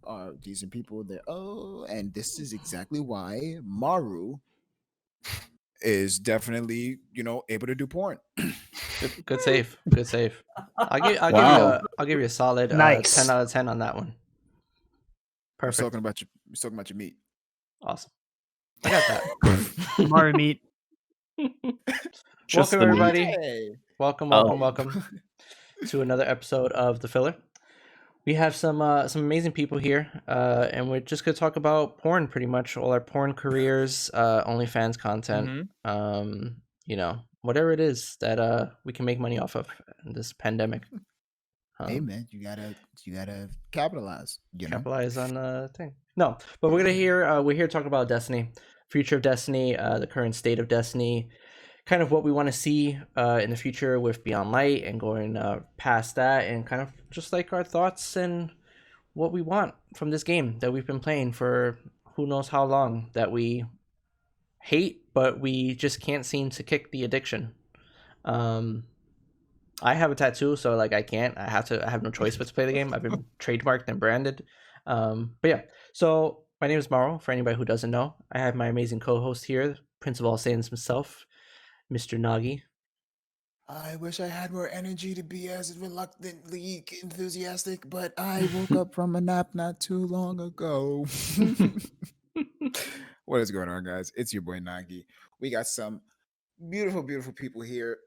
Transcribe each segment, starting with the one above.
Are decent people there. Oh, and this is exactly why Maru is definitely, able to do porn. Good save. Good save. Wow. I'll give you a solid Nice. 10 out of 10 on that one. We're Perfect. talking about your meat. Awesome. I got that. Maru meat. Just Welcome the meat. everybody. Hey. Welcome to another episode of The Filler. We have some amazing people here, and we're just gonna talk about porn, pretty much all our porn careers, OnlyFans content, whatever it is that we can make money off of in this pandemic. Hey man, you gotta capitalize. Capitalize on the thing. No, but we're here to talk about Destiny, future of Destiny, the current state of Destiny, kind of what we want to see in the future with Beyond Light and going past that, and kind of just like our thoughts and what we want from this game that we've been playing for who knows how long, that we hate, but we just can't seem to kick the addiction. I have a tattoo, so like I have no choice but to play the game. I've been trademarked and branded. But yeah, so my name is Maru. For anybody who doesn't know, I have my amazing co-host here, Prince of All Saiyans himself, Mr. NOGI. I wish I had more energy to be as reluctantly enthusiastic, but I woke up from a nap not too long ago. What is going on, guys? It's your boy Nagi. We got some beautiful, beautiful people here,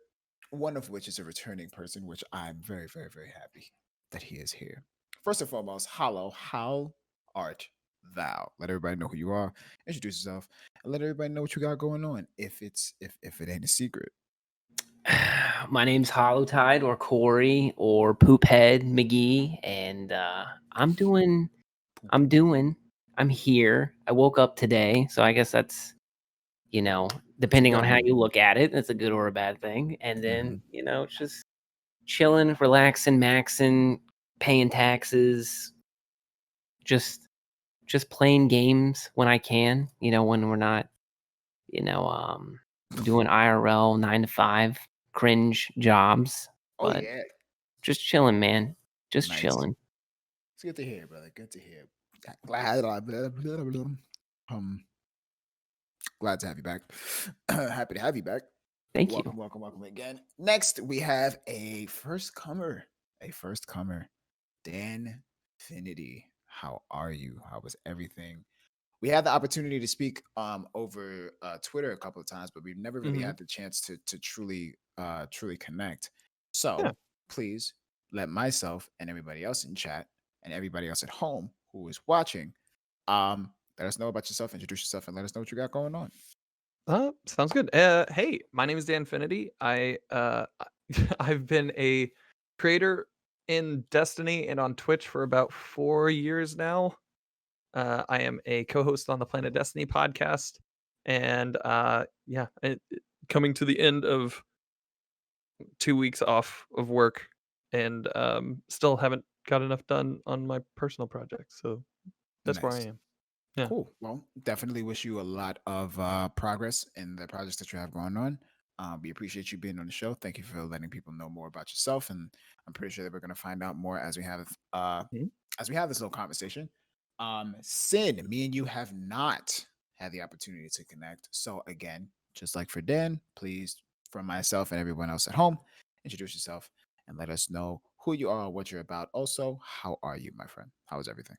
one of which is a returning person, which I'm very, very, very happy that he is here. First and foremost, Hollow, how art thou? Let everybody know who you are, introduce yourself, and let everybody know what you got going on, if it ain't a secret. My name's HOLLOWTIDE or Corey or Poophead McGee, and I'm here. I woke up today, so I guess that's, depending on how you look at it, that's a good or a bad thing. And then, it's just chilling, relaxing, maxing, paying taxes, just playing games when I can, when we're not, doing IRL 9 to 5 cringe jobs. Oh but yeah, just chilling, man. Just Nice. chilling. It's good to hear, brother. Good to hear. Glad to have you back. Happy to have you back. Thank you. Welcome again. Next, we have a first comer. DANFINITY. How are you? How was everything? We had the opportunity to speak over Twitter a couple of times, but we've never really had the chance to truly connect. So please let myself and everybody else in chat and everybody else at home who is watching let us know about yourself, introduce yourself, and let us know what you got going on. Sounds good. Hey, my name is DANFINITY. I've been a creator in Destiny and on Twitch for about 4 years now. I am a co-host on the Planet Destiny podcast, and coming to the end of 2 weeks off of work, and still haven't got enough done on my personal projects. So that's where I Nice. am. Yeah. Cool. Well, definitely wish you a lot of progress in the projects that you have going on. We appreciate you being on the show. Thank you for letting people know more about yourself, and I'm pretty sure that we're going to find out more as we have this little conversation. Sin, me and you have not had the opportunity to connect. So again, just like for Dan, please, from myself and everyone else at home, introduce yourself and let us know who you are, what you're about. Also, how are you, my friend? How is everything?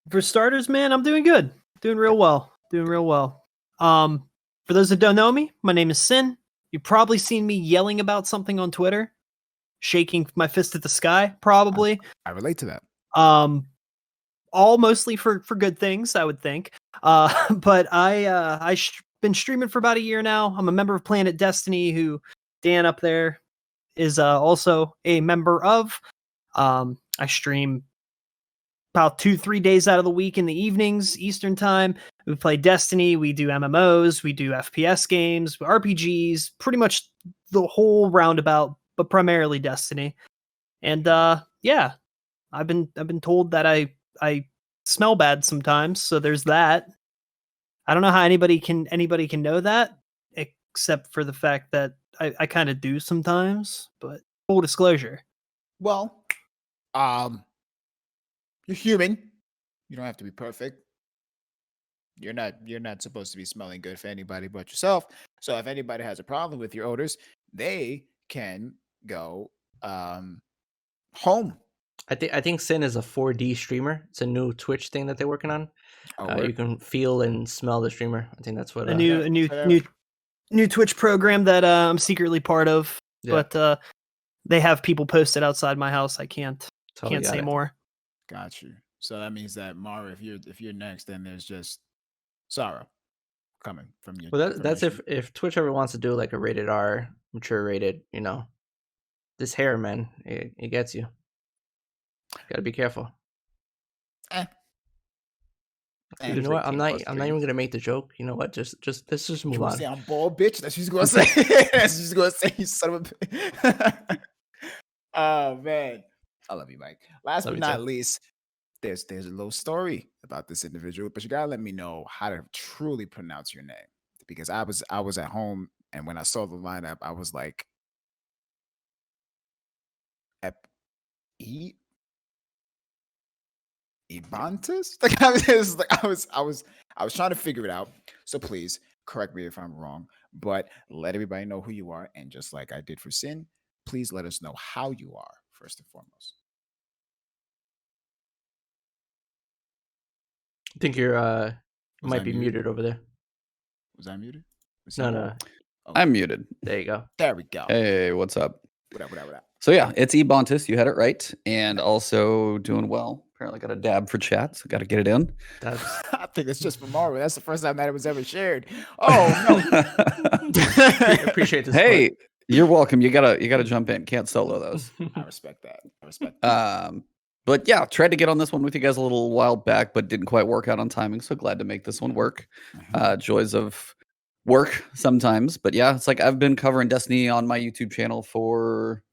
For starters, man, I'm doing good. Doing real well. For those that don't know me, my name is Sin. You've probably seen me yelling about something on Twitter, shaking my fist at the sky, probably. I relate to that. All mostly for good things, I would think. But I've been streaming for about a year now. I'm a member of Planet Destiny, who Dan up there is also a member of. I stream about 2-3 days out of the week in the evenings, Eastern time. We play Destiny, we do MMOs, we do FPS games, RPGs, pretty much the whole roundabout, but primarily Destiny. And I've been told that I smell bad sometimes, so there's that. I don't know how anybody can know that, except for the fact that I kind of do sometimes. But full disclosure. Well, you're human. You don't have to be perfect. You're not supposed to be smelling good for anybody but yourself. So if anybody has a problem with your odors, they can go home. I think Sin is a 4D streamer. It's a new Twitch thing that they're working on. You can feel and smell the streamer. I think that's what a new Twitch program that I'm secretly part of. Yeah. But they have people posted outside my house. I can't say more. Got you. So that means that Mara, if you're next, then there's just sorrow coming from you. Well, that's if Twitch ever wants to do like a rated R, mature rated, this hair, man, it gets you. Gotta be careful. You know what? I'm not even gonna make the joke. You know what? Just let's just move on. Say I'm bald, bitch. That's what she's gonna say. That's what she's gonna say. You son of a bitch. Oh man, I love you, Mike. Last but not least, there's a little story about this individual, but you gotta let me know how to truly pronounce your name, because I was at home and when I saw the lineup, I was like, EBONTIS? Like I was trying to figure it out. So please correct me if I'm wrong, but let everybody know who you are, and just like I did for Sin, please let us know how you are first and foremost. I think you're might be muted over there. Was I muted? No. Oh. I'm muted. There you go. There we go. Hey, what's up? What up? So yeah, it's EBONTIS. You had it right, and also doing well. Apparently got a dab for chat, so got to get it in. I think it's just for Maru. That's the first time that it was ever shared. Oh no! Appreciate this. Hey, you're welcome. You gotta jump in. Can't solo those. I respect that. But yeah, tried to get on this one with you guys a little while back, but didn't quite work out on timing. So glad to make this one work. Joys of work sometimes, but yeah, it's like I've been covering Destiny on my YouTube channel for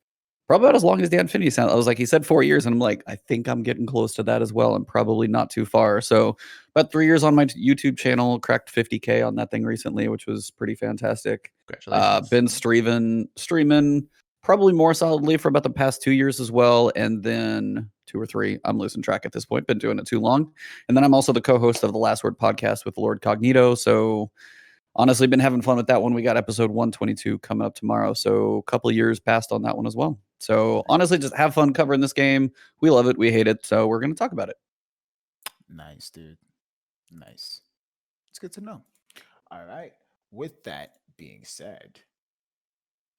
probably about as long as DANFINITY sound. I was like, he said 4 years, and I'm like, I think I'm getting close to that as well, and probably not too far. So about 3 years on my YouTube channel, cracked 50K on that thing recently, which was pretty fantastic. Congratulations. Been streaming probably more solidly for about the past 2 years as well, and then 2 or 3. I'm losing track at this point. Been doing it too long. And then I'm also the co-host of the Last Word podcast with Lord Cognito. So honestly, been having fun with that one. We got episode 122 coming up tomorrow. So a couple of years passed on that one as well. So honestly, just have fun covering this game. We love it. We hate it. So we're going to talk about it. Nice, dude. Nice. It's good to know. All right. With that being said,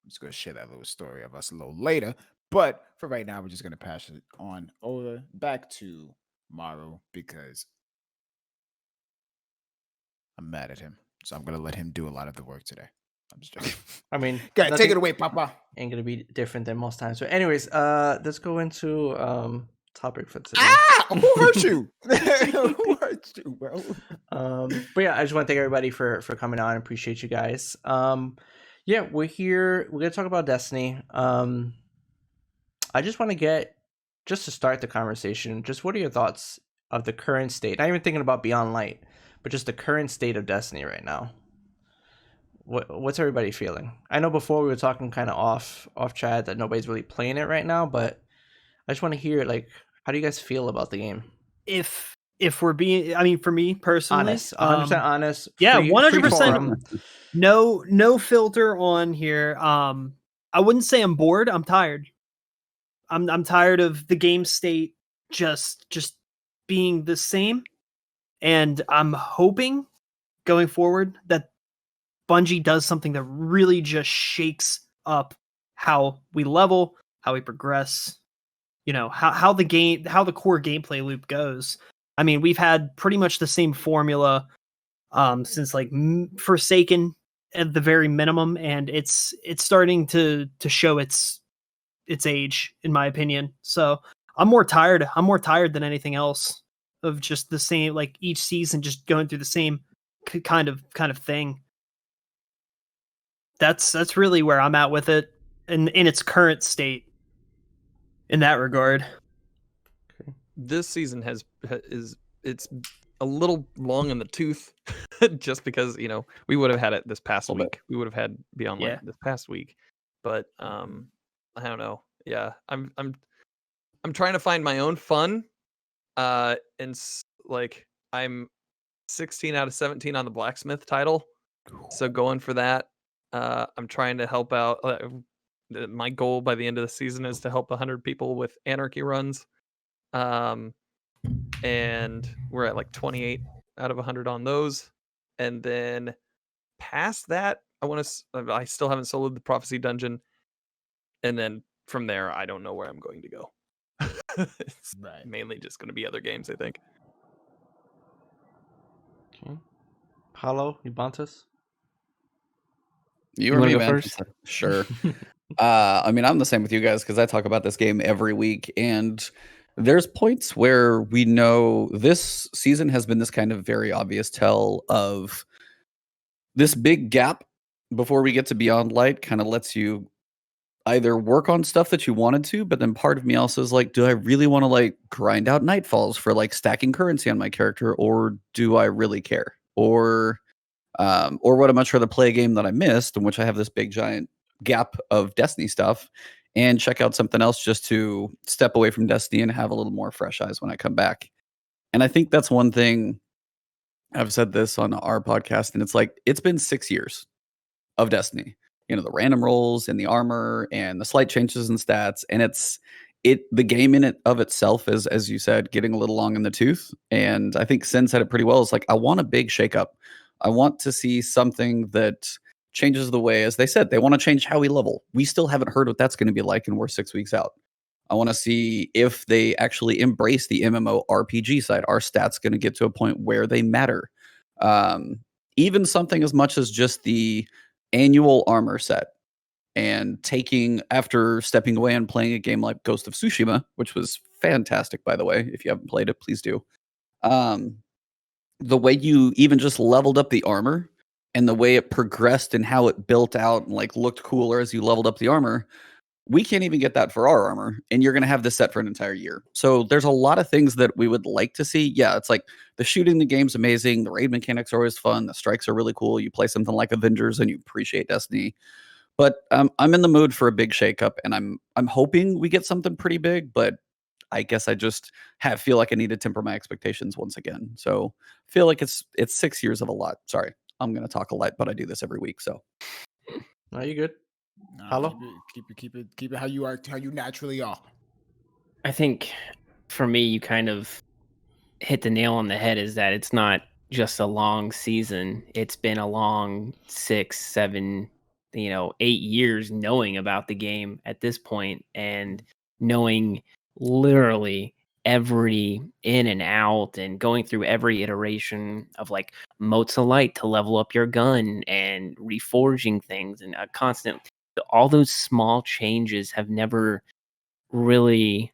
I'm just going to share that little story of us a little later. But for right now, we're just going to pass it on over back to Maru, because I'm mad at him. So I'm going to let him do a lot of the work today. I'm just joking. I mean, take it away, Papa. Ain't going to be different than most times. So anyways, let's go into topic for today. Who hurt you? Who hurt you, bro? But yeah, I just want to thank everybody for coming on. Appreciate you guys. Yeah, we're here. We're going to talk about Destiny. I just want to get, just to start the conversation, just what are your thoughts of the current state? Not even thinking about Beyond Light, but just the current state of Destiny right now. What's everybody feeling? I know before we were talking kind of off chat that nobody's really playing it right now, but I just want to hear, like, how do you guys feel about the game? If we're being, I mean, for me personally, honest, 100% honest. Yeah, 100%. No filter on here. I wouldn't say I'm bored. I'm tired. I'm tired of the game state just being the same, and I'm hoping going forward that Bungie does something that really just shakes up how we level, how we progress, how the core gameplay loop goes. I mean, we've had pretty much the same formula since like Forsaken at the very minimum, and it's starting to show its age, in my opinion. So I'm more tired than anything else of just the same, like each season just going through the same kind of thing. That's really where I'm at with it in its current state in that regard. This season it's a little long in the tooth. just because we would have had it this past Little week. We would have had Beyond Yeah. Light this past week, but I don't know. Yeah, I'm trying to find my own fun. Like I'm 16 out of 17 on the blacksmith title, so going for that. I'm trying to help out. My goal by the end of the season is to help 100 people with anarchy runs. And we're at like 28 out of 100 on those. And then past that, I still haven't soloed the prophecy dungeon. And then from there, I don't know where I'm going to go. It's mainly just going to be other games, I think. Okay. Hollow, EBONTIS? You You or wanna me, go man? first? Sure. I mean, I'm the same with you guys because I talk about this game every week, and there's points where we know this season has been this kind of very obvious tell of this big gap before we get to Beyond Light. Kind of lets you either work on stuff that you wanted to, but then part of me also is like, do I really want to like grind out Nightfalls for like stacking currency on my character, or do I really care? Or would I much rather play a game that I missed, in which I have this big giant gap of Destiny stuff, and check out something else just to step away from Destiny and have a little more fresh eyes when I come back? And I think that's one thing. I've said this on our podcast, and it's like, it's been 6 years of Destiny. The random rolls and the armor and the slight changes in stats, and the game in it of itself is, as you said, getting a little long in the tooth. And I think Sin said it pretty well. It's like, I want a big shakeup. I want to see something that changes the way, as they said, they want to change how we level. We still haven't heard what that's going to be like, and we're 6 weeks out. I want to see if they actually embrace the MMORPG side. Are stats going to get to a point where they matter? Even something as much as just the annual armor set, and after stepping away and playing a game like Ghost of Tsushima, which was fantastic, by the way. If you haven't played it, please do. The way you even just leveled up the armor and the way it progressed and how it built out and like looked cooler as you leveled up the armor, we can't even get that for our armor, and you're going to have this set for an entire year. So there's a lot of things that we would like to see. Yeah, it's like the shooting in the game's amazing. The raid mechanics are always fun. The strikes are really cool. You play something like Avengers and you appreciate Destiny. But I'm in the mood for a big shakeup, and I'm hoping we get something pretty big. But I guess I just feel like I need to temper my expectations once again. So I feel like it's 6 years of a lot. Sorry, I'm going to talk a lot, but I do this every week. So Are you good? Nah, Hello? keep it how you are, how you naturally are. I think for me, you kind of hit the nail on the head, is that it's not just a long season. It's been a long 6, 7, 8 years knowing about the game at this point, and knowing literally every in and out, and going through every iteration of like motes of light to level up your gun, and reforging things, and a constant, all those small changes have never really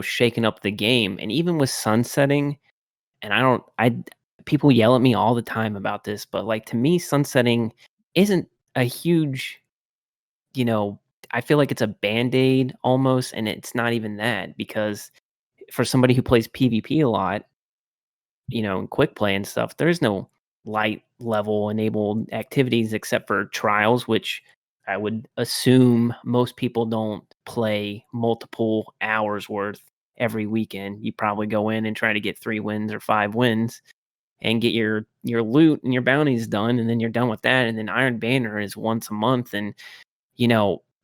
shaken up the game. And even with sunsetting, and people yell at me all the time about this, but like, to me, sunsetting isn't a huge, I feel like it's a band-aid almost, and it's not even that, because for somebody who plays PvP a lot, and quick play and stuff, there's no light level enabled activities except for trials, which I would assume most people don't play multiple hours worth every weekend. You probably go in and try to get 3 wins or 5 wins and get your loot and your bounties done, and then you're done with that. And then Iron Banner is once a month, and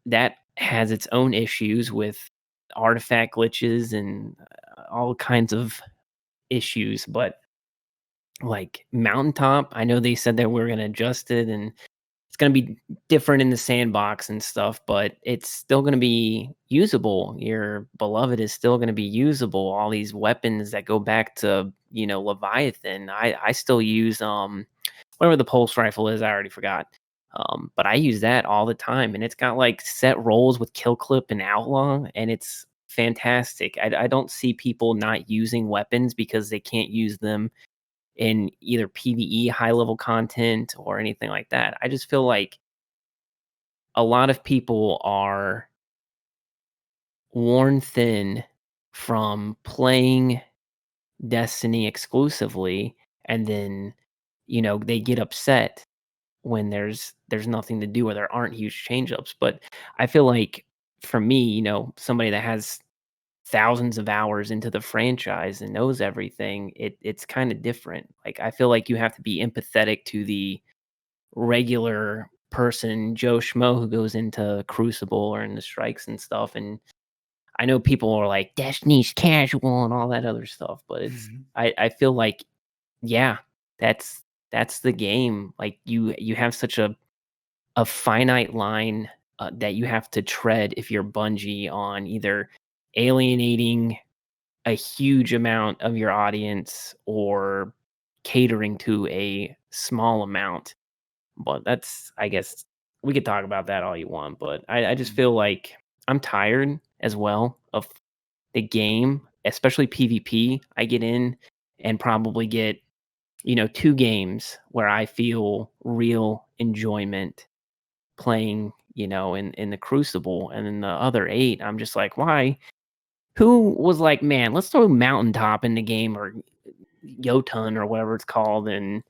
that has its own issues with artifact glitches and all kinds of issues. But like Mountaintop, I know they said that we're going to adjust it, and it's going to be different in the sandbox and stuff, but it's still going to be usable. Your beloved is still going to be usable. All these weapons that go back to, Leviathan. I still use whatever the pulse rifle is, I already forgot. But I use that all the time, and it's got like set rolls with kill clip and outlaw, and it's fantastic. I don't see people not using weapons because they can't use them in either PvE high level content or anything like that. I just feel like a lot of people are worn thin from playing Destiny exclusively, and then they get upset when there's nothing to do or there aren't huge change-ups. But I feel like for me, somebody that has thousands of hours into the franchise and knows everything, it's kind of different. Like, I feel like you have to be empathetic to the regular person, Joe Schmo, who goes into Crucible or in the strikes and stuff. And I know people are like, Destiny's casual and all that other stuff, but it's I feel like, yeah, that's the game. Like, you have such a finite line that you have to tread if you're Bungie on either alienating a huge amount of your audience or catering to a small amount. But that's, I guess, we could talk about that all you want, but I just feel like I'm tired as well of the game, especially PvP. I get in and probably get 2 games where I feel real enjoyment playing, in the Crucible, and then the other 8, I'm just like, why? Who was like, man, let's throw Mountaintop in the game, or Jotun, or whatever it's called, and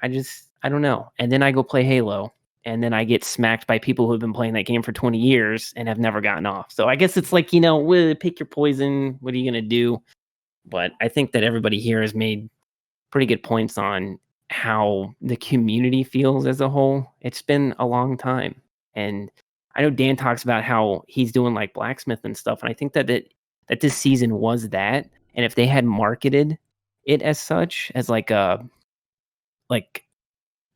I don't know. And then I go play Halo, and then I get smacked by people who have been playing that game for 20 years and have never gotten off. So I guess it's like, pick your poison. What are you gonna do? But I think that everybody here has made pretty good points on how the community feels as a whole. It's been a long time. And I know Dan talks about how he's doing like Blacksmith and stuff. And I think that this season was that. And if they had marketed it as such, as like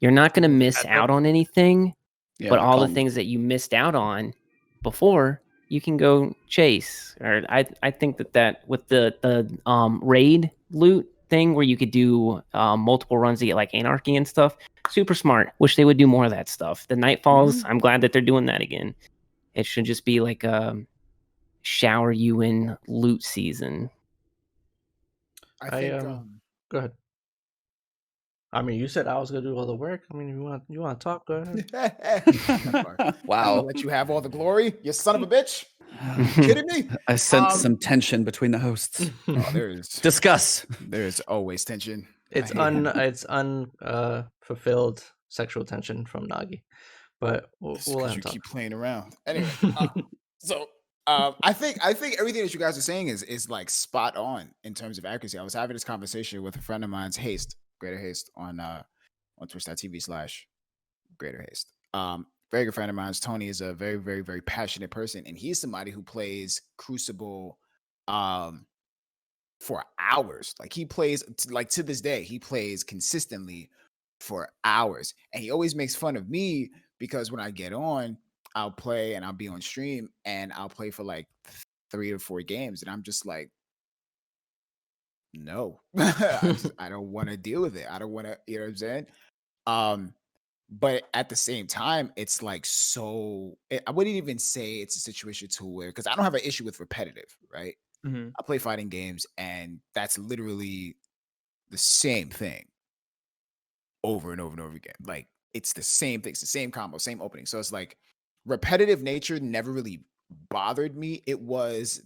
you're not going to miss out on anything, but all the things that you missed out on before, you can go chase. Or I think that with the raid loot thing where you could do multiple runs to get like Anarchy and stuff, super smart. Wish they would do more of that stuff. The Nightfalls, I'm glad that they're doing that again. It should just be like shower you in loot season. I think go ahead. I mean, you said I was gonna do all the work. I mean, you want to talk? Go ahead. Wow. I'll let you have all the glory, you son of a bitch. You kidding me? I sense some tension between the hosts. Discuss. There's always tension. It's fulfilled sexual tension from Nogi, but we'll let him talk. Keep playing around. Anyway, I think everything that you guys are saying is like spot on in terms of accuracy. I was having this conversation with a friend of mine's, Greater Haste, on twitch.tv/Greater Haste. Very good friend of mine's. Tony is a very, very, very passionate person, and he's somebody who plays Crucible for hours. Like, he plays, like, to this day, he plays consistently for hours. And he always makes fun of me because when I get on, I'll play and I'll be on stream and I'll play for like 3 or 4 games, and I'm just like, no, I don't want to deal with it. I don't want to, you know what I'm saying? But at the same time, it's like, I wouldn't even say it's a situation to where, because I don't have an issue with repetitive, right? I play fighting games, and that's literally the same thing over and over and over again. Like, it's the same thing, it's the same combo, same opening. So it's like, repetitive nature never really bothered me. It was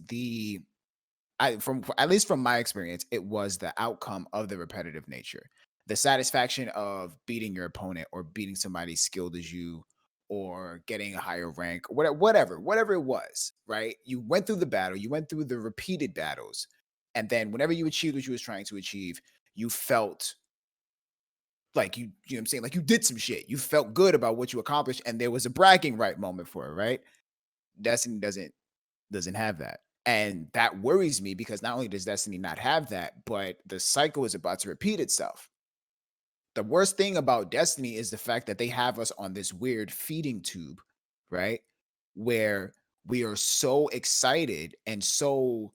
at least from my experience, it was the outcome of the repetitive nature. The satisfaction of beating your opponent, or beating somebody skilled as you, or getting a higher rank, or whatever it was, right? You went through the battle, you went through the repeated battles, and then whenever you achieved what you was trying to achieve, you felt like you know what I'm saying? Like, you did some shit. You felt good about what you accomplished, and there was a bragging right moment for it, right? Destiny doesn't have that. And that worries me, because not only does Destiny not have that, but the cycle is about to repeat itself. The worst thing about Destiny is the fact that they have us on this weird feeding tube, right? Where we are so excited and so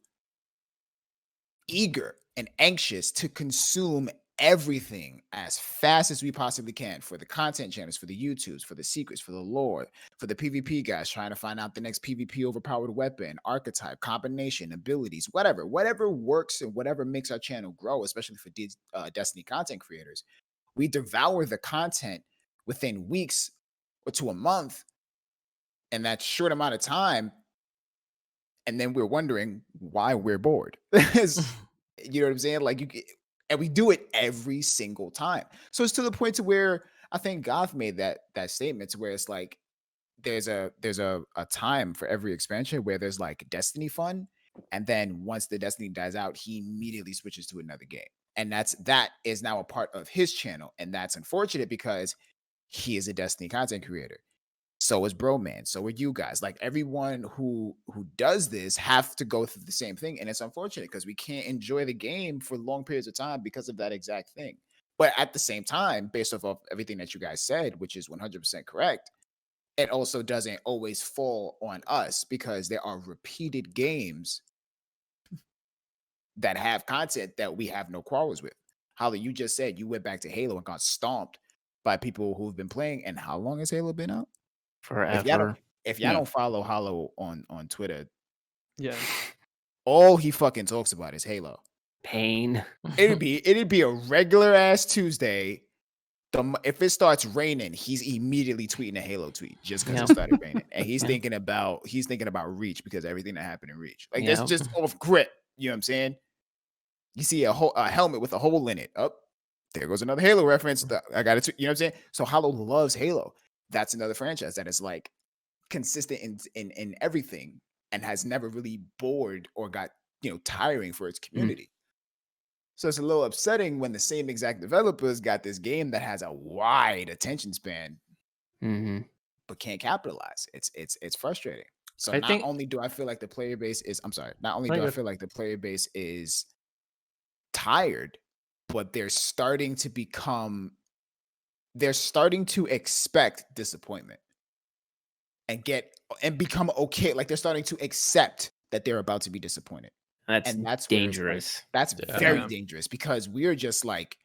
eager and anxious to consume everything as fast as we possibly can, for the content channels, for the YouTubes, for the secrets, for the lore, for the PvP guys trying to find out the next PvP overpowered weapon, archetype, combination, abilities, whatever works and whatever makes our channel grow, especially for Destiny content creators. We devour the content within weeks or to a month in that short amount of time, and then we're wondering why we're bored. You know what I'm saying? Like, And we do it every single time. So it's to the point to where I think Goth made that statement to where it's like there's a time for every expansion where there's like Destiny fun, and then once the Destiny dies out, he immediately switches to another game. And that is now a part of his channel. And that's unfortunate because he is a Destiny content creator. So is Broman. So are you guys. Like everyone who does this have to go through the same thing. And it's unfortunate because we can't enjoy the game for long periods of time because of that exact thing. But at the same time, based off of everything that you guys said, which is 100% correct, it also doesn't always fall on us because there are repeated games that have content that we have no quarrels with. Hollow, you just said you went back to Halo and got stomped by people who've been playing. And how long has Halo been out? Forever. If y'all don't follow Hollow on Twitter, Yeah. all he fucking talks about is Halo. Pain. It'd be a regular ass Tuesday. If it starts raining, he's immediately tweeting a Halo tweet just because Yeah. it started raining, and he's Yeah. thinking about Reach because everything that happened in Reach, like Yeah. that's just off grip. You know what I'm saying? You see a helmet with a hole in it. Up there goes another Halo reference. I got it. You know what I'm saying? So Hollow loves Halo. That's another franchise that is like consistent in everything and has never really bored or got tiring for its community. So it's a little upsetting when the same exact developers got this game that has a wide attention span, but can't capitalize. It's frustrating. So I not think- only do I feel like the player base is, not only No, do I you're- feel like the player base is tired, but they're starting to expect disappointment and become okay. Like they're starting to accept that they're about to be disappointed. That's And that's dangerous. That's Yeah. very dangerous because we're just like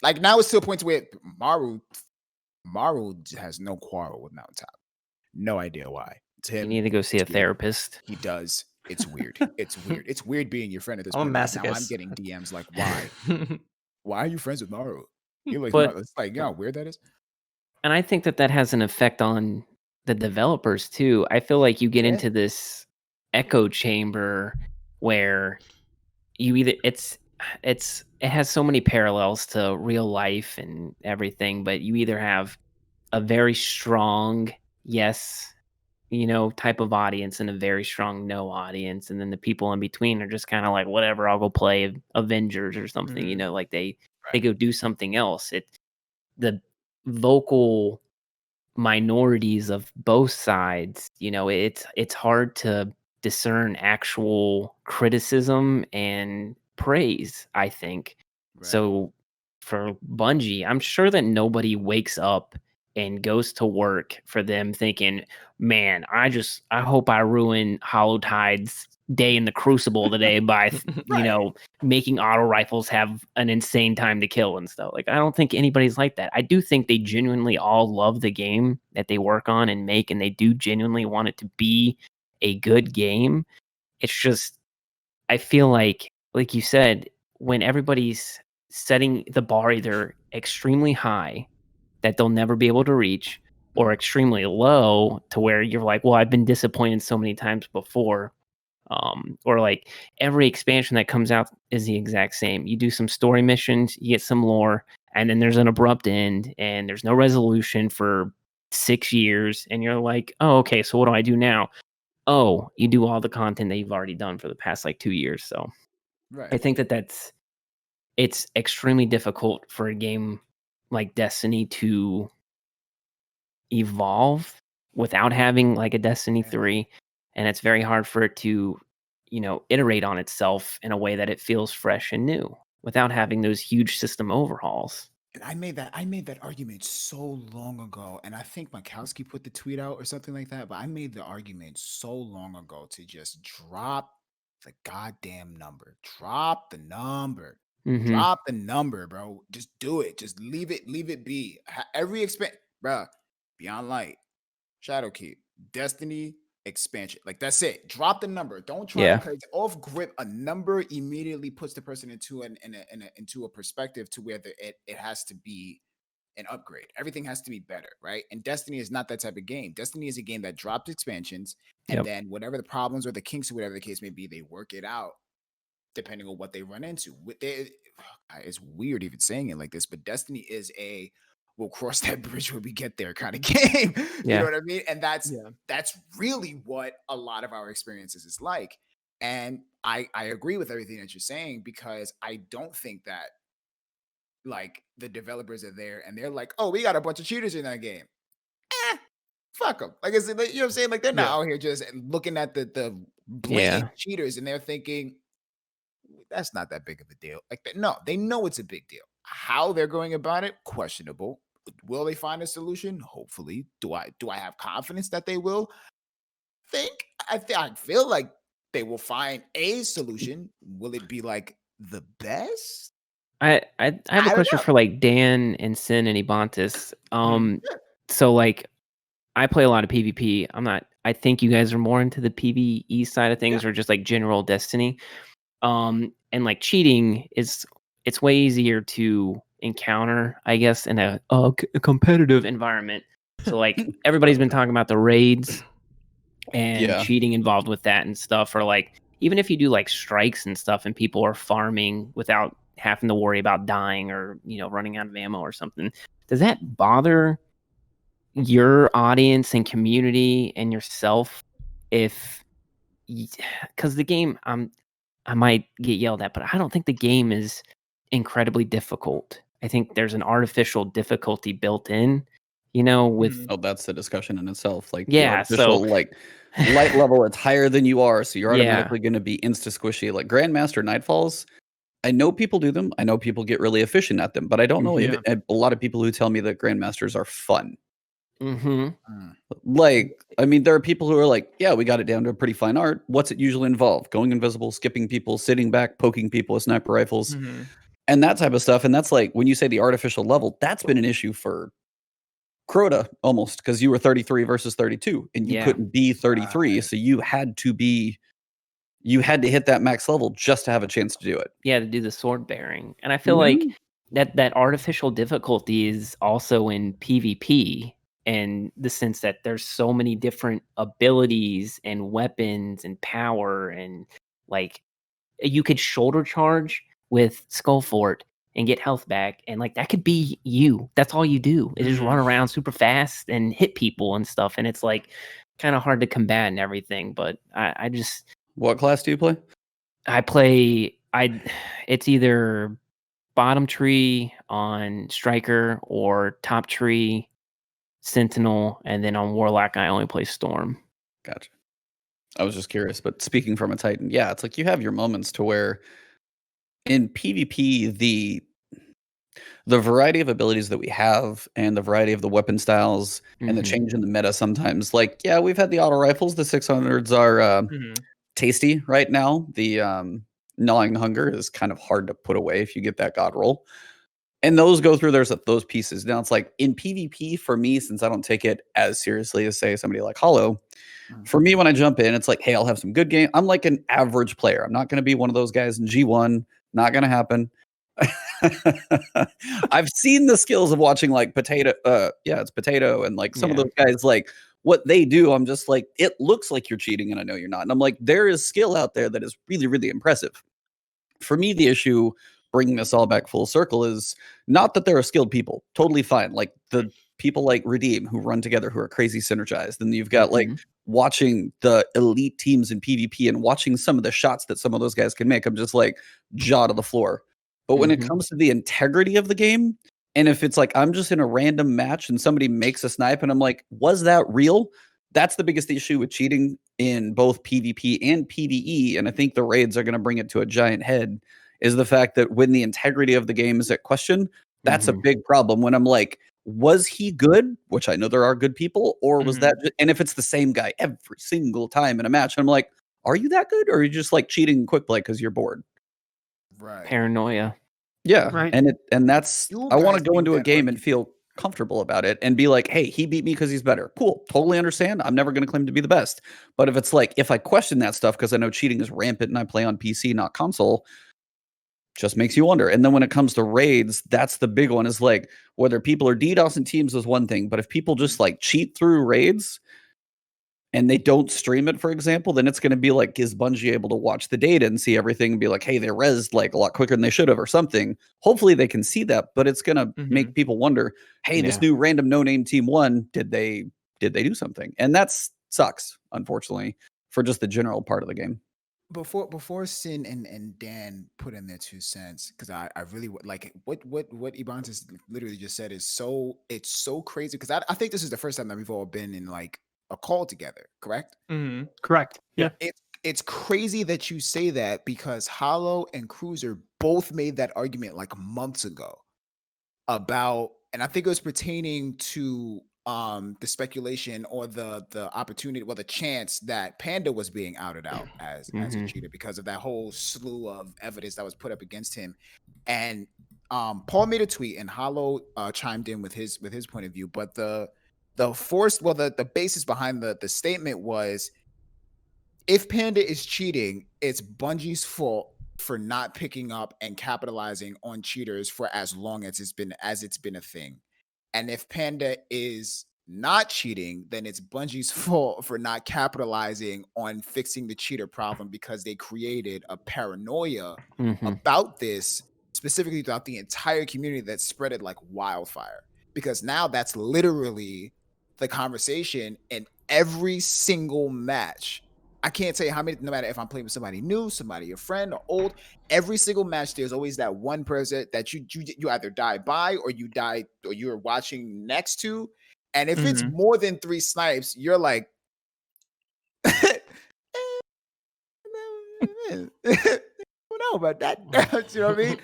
now it's to a point where Maru has no quarrel with Mountaintop. No idea why. To You him, need to go see a it's weird. therapist. He does. It's weird. It's weird. It's weird being your friend at this I'm a point. Right now I'm masochist. getting DMs like, why? Why are you friends with Maru? You're like, But- it's like, you know how weird that is? And I think that has an effect on the developers too. I feel like you get Yeah. into this echo chamber where you either it has so many parallels to real life and everything, but you either have a very strong yes, type of audience and a very strong no audience, and then the people in between are just kind of like whatever, I'll go play Avengers or something, like they go do something else. The vocal minorities of both sides, it's hard to discern actual criticism and praise, I think. Right. So for Bungie, I'm sure that nobody wakes up and goes to work for them thinking, man, I hope I ruin HOLLOWTIDE's day in the Crucible today by making auto rifles have an insane time to kill and stuff. Like, I don't think anybody's like that. I do think they genuinely all love the game that they work on and make, and they do genuinely want it to be a good game. It's just, I feel like you said, when everybody's setting the bar either extremely high that they'll never be able to reach, or extremely low to where you're like, well, I've been disappointed so many times before. Or like every expansion that comes out is the exact same. You do some story missions, you get some lore, and then there's an abrupt end, and there's no resolution for 6 years, and you're like, oh, okay, so what do I do now? Oh, you do all the content that you've already done for the past 2 years. So Right. I think it's extremely difficult for a game like Destiny to evolve without having a Destiny 3, and it's very hard for it to iterate on itself in a way that it feels fresh and new without having those huge system overhauls. And I made that argument so long ago, and I think Mikowski put the tweet out or something like that. But I made the argument so long ago to just drop the goddamn number. Drop the number. Mhm. Drop the number, bro. Just do it. Just leave it be. Every bro. Beyond Light, Shadowkeep, Destiny expansion. Like that's it. Drop the number. Don't try Yeah. to crazy off grip. A number immediately puts the person into into a perspective to where it has to be an upgrade. Everything has to be better, right? And Destiny is not that type of game. Destiny is a game that drops expansions, and Yep. then whatever the problems or the kinks or whatever the case may be, they work it out depending on what they run into. It's weird even saying it like this, but Destiny is a we'll cross that bridge when we get there kind of game. You Yeah. know what I mean? And that's Yeah. really what a lot of our experiences is like. And I agree with everything that you're saying, because I don't think that like the developers are there and they're like, oh, we got a bunch of cheaters in that game. Fuck them. Like, you know what I'm saying? Like, they're not Yeah. out here just looking at the blatant cheaters and they're thinking, that's not that big of a deal. Like, no, they know it's a big deal. How they're going about it, questionable. Will they find a solution? Hopefully. Do I have confidence that they will? I feel like they will find a solution. Will it be like the best? I have a don't question know. for like Dan and Sin and Ebontis. Yeah. So like I play a lot of PvP. I think you guys are more into the PvE side of things, or just like general Destiny. And like cheating it's way easier to encounter, I guess, in a competitive environment. So like everybody's been talking about the raids and cheating involved with that and stuff, or like even if you do like strikes and stuff and people are farming without having to worry about dying or, you know, running out of ammo or something, does that bother your audience and community and yourself? Because the game, I might get yelled at, but I don't think the game is incredibly difficult. I think there's an artificial difficulty built in, you know, with Oh, that's the discussion in itself. Like the Yeah, artificial, so- like light level, it's higher than you are, so you're Yeah. automatically going to be insta squishy. Like Grandmaster Nightfalls, I know people do them. I know people get really efficient at them, but I don't know Yeah. a lot of people who tell me that Grandmasters are fun. Mhm. Like, I mean, there are people who are like, yeah, we got it down to a pretty fine art. What's it usually involve? Going invisible, skipping people, sitting back, poking people with sniper rifles, Mhm. and that type of stuff. And that's like, when you say the artificial level, that's been an issue for Crota almost, because you were 33 versus 32 and you Yeah. couldn't be 33. Right. So you had to hit that max level just to have a chance to do it. Yeah, to do the sword bearing. And I feel like that artificial difficulty is also in PvP, in the sense that there's so many different abilities and weapons and power, and like you could shoulder charge with Skullfort and get health back, and like that could be you. That's all you do. Is just run around super fast and hit people and stuff, and it's like kind of hard to combat and everything. But I just What class do you play? it's either bottom tree on Striker or top tree Sentinel, and then on Warlock I only play Storm. Gotcha. I was just curious, but speaking from a Titan, yeah, it's like you have your moments to where in PvP, the variety of abilities that we have and the variety of the weapon styles and the Mhm. change in the meta sometimes, like, yeah, we've had the auto rifles. The 600s are Mhm. tasty right now. The gnawing hunger is kind of hard to put away if you get that god roll. And those go through those pieces. Now it's like in PvP for me, since I don't take it as seriously as say somebody like Hollow, for me when I jump in, it's like, hey, I'll have some good game. I'm like an average player. I'm not going to be one of those guys in G1. Not going to happen. I've seen the skills of watching like Potato. It's Potato and like some of Yeah. those guys, like what they do. I'm just like, it looks like you're cheating and I know you're not. And I'm like, there is skill out there that is really, really impressive. For me, the issue, bringing this all back full circle, is not that there are skilled people. Totally fine. Like the people like Redeem who run together who are crazy synergized. And you've got like watching the elite teams in PvP and watching some of the shots that some of those guys can make. I'm just like jaw to the floor. But when it comes to the integrity of the game, and if it's like I'm just in a random match and somebody makes a snipe and I'm like, was that real? That's the biggest issue with cheating in both PvP and PvE. And I think the raids are going to bring it to a giant head, is the fact that when the integrity of the game is at question, that's a big problem. When I'm like, was he good? Which I know there are good people, or was that, and if it's the same guy every single time in a match, I'm like, are you that good? Or are you just like cheating quick play because you're bored? Right. Paranoia. Yeah. Right. And that's, You I want to guys go think into a that game are and you- feel comfortable about it and be like, hey, he beat me because he's better. Cool. Totally understand. I'm never going to claim to be the best. But if it's like, if I question that stuff because I know cheating is rampant and I play on PC, not console, just makes you wonder. And then when it comes to raids, that's the big one, is like, whether people are DDoS in teams is one thing, but if people just like cheat through raids and they don't stream it, for example, then it's going to be like, is Bungie able to watch the data and see everything and be like, hey, they rezzed like a lot quicker than they should have or something? Hopefully they can see that, but it's going to make people wonder, hey, this new random no-name team won. Did they do something? And that sucks, unfortunately, for just the general part of the game. Before Sin and Dan put in their 2 cents, because I really like what Ebontis literally just said is it's so crazy, because I think this is the first time that we've all been in like a call together, correct? Correct. Yeah. It's crazy that you say that, because Hollow and Cruiser both made that argument like months ago about, and I think it was pertaining to the speculation or the opportunity, well, the chance that Panda was being outed out as a cheater because of that whole slew of evidence that was put up against him. And Paul made a tweet and Hollow chimed in with his point of view, but the basis behind the statement was, if Panda is cheating, it's Bungie's fault for not picking up and capitalizing on cheaters for as long as it's been a thing. And if Panda is not cheating, then it's Bungie's fault for not capitalizing on fixing the cheater problem, because they created a paranoia about this, specifically throughout the entire community, that spread it like wildfire. Because now that's literally the conversation in every single match. I can't tell you how many, no matter if I'm playing with somebody new, somebody, a friend or old, every single match, there's always that one person that you either die by, or you die, or you're watching next to. And if it's more than 3 snipes, you're like, I don't know about that. You know what I mean?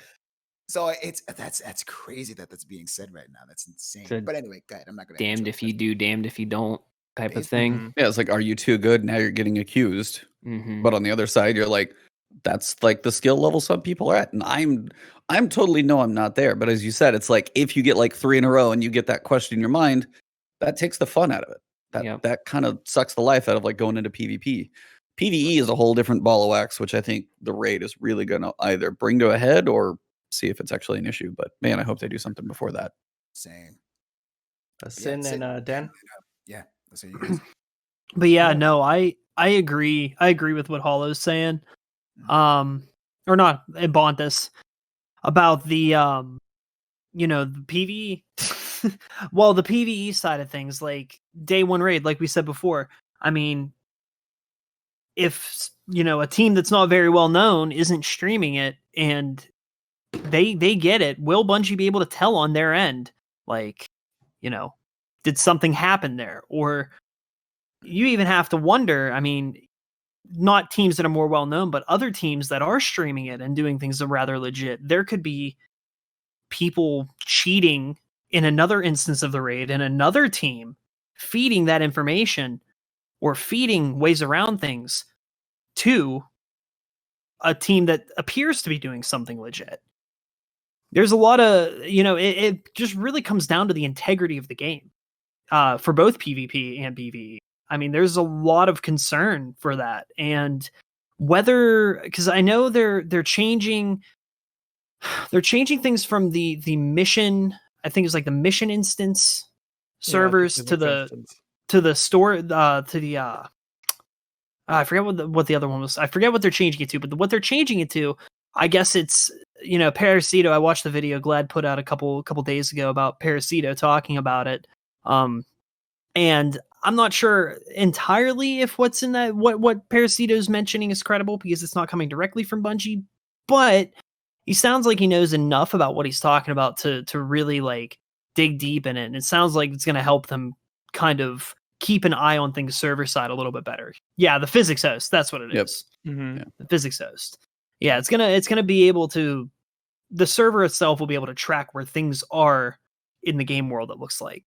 So that's crazy that's being said right now. That's insane. So but anyway, go ahead. I'm not gonna damned if you do, damned if you don't type of thing. Yeah, it's like, are you too good? Now you're getting accused. But on the other side, you're like, that's like the skill level some people are at. And I'm totally no, I'm not there. But as you said, it's like, if you get like 3 in a row and you get that question in your mind, that takes the fun out of it. That kind of sucks the life out of like going into PvP. PvE is a whole different ball of wax, which I think the raid is really going to either bring to a head or see if it's actually an issue. But man, I hope they do something before that. Same. Sin and Dan? Yeah. That's what you guys. But yeah, no, I agree. I agree with what Hollow's saying. Or not, Ebontis, about the the PvE. Well, the PvE side of things, like day 1 raid, like we said before. I mean, if a team that's not very well known isn't streaming it and they get it, will Bungie be able to tell on their end? Like, did something happen there? Or you even have to wonder, I mean, not teams that are more well known, but other teams that are streaming it and doing things that are rather legit. There could be people cheating in another instance of the raid and another team feeding that information or feeding ways around things to a team that appears to be doing something legit. There's a lot of, it just really comes down to the integrity of the game for both PvP and PvE. I mean, there's a lot of concern for that. And because I know they're changing things from the mission, I think it's like the mission instance servers to the store, I forget what the other one was. I forget what they're changing it to, but what they're changing it to, I guess it's, Parasito. I watched the video Glad put out a couple days ago about Parasito talking about it. And I'm not sure entirely if what's in that, what Parasito's mentioning is credible, because it's not coming directly from Bungie, but he sounds like he knows enough about what he's talking about to really like dig deep in it. And it sounds like it's going to help them kind of keep an eye on things server side a little bit better. Yeah. The physics host. That's what it is. Yeah. The physics host. Yeah. It's going to be able to, the server itself will be able to track where things are in the game world, it looks like.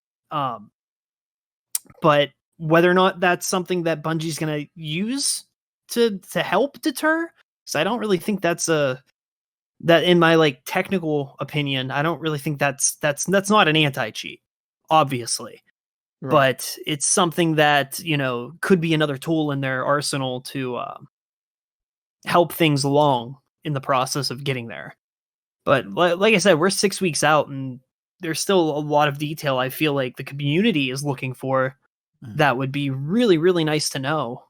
But whether or not that's something that Bungie's going to use to help deter, because I don't really think that's that in my like technical opinion, I don't really think that's not an anti-cheat, obviously. Right. But it's something that, could be another tool in their arsenal to help things along in the process of getting there. But like I said, we're 6 weeks out and there's still a lot of detail I feel like the community is looking for that would be really, really nice to know.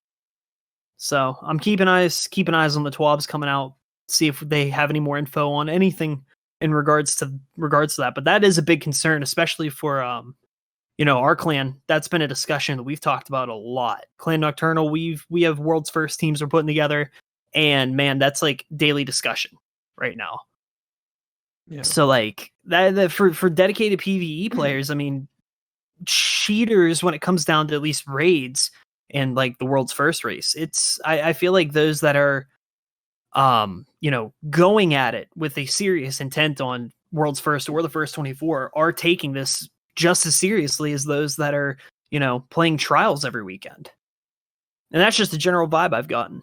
So I'm keeping eyes on the TWABs coming out, see if they have any more info on anything in regards to that. But that is a big concern, especially for our clan. That's been a discussion that we've talked about a lot. Clan Nocturnal, we have world's first teams we're putting together, and man, that's like daily discussion right now. Yeah. So like that for dedicated PvE players, I mean, cheaters when it comes down to at least raids and like the world's first race, I feel like those that are going at it with a serious intent on world's first or the first 24 are taking this just as seriously as those that are playing trials every weekend. And that's just the general vibe I've gotten.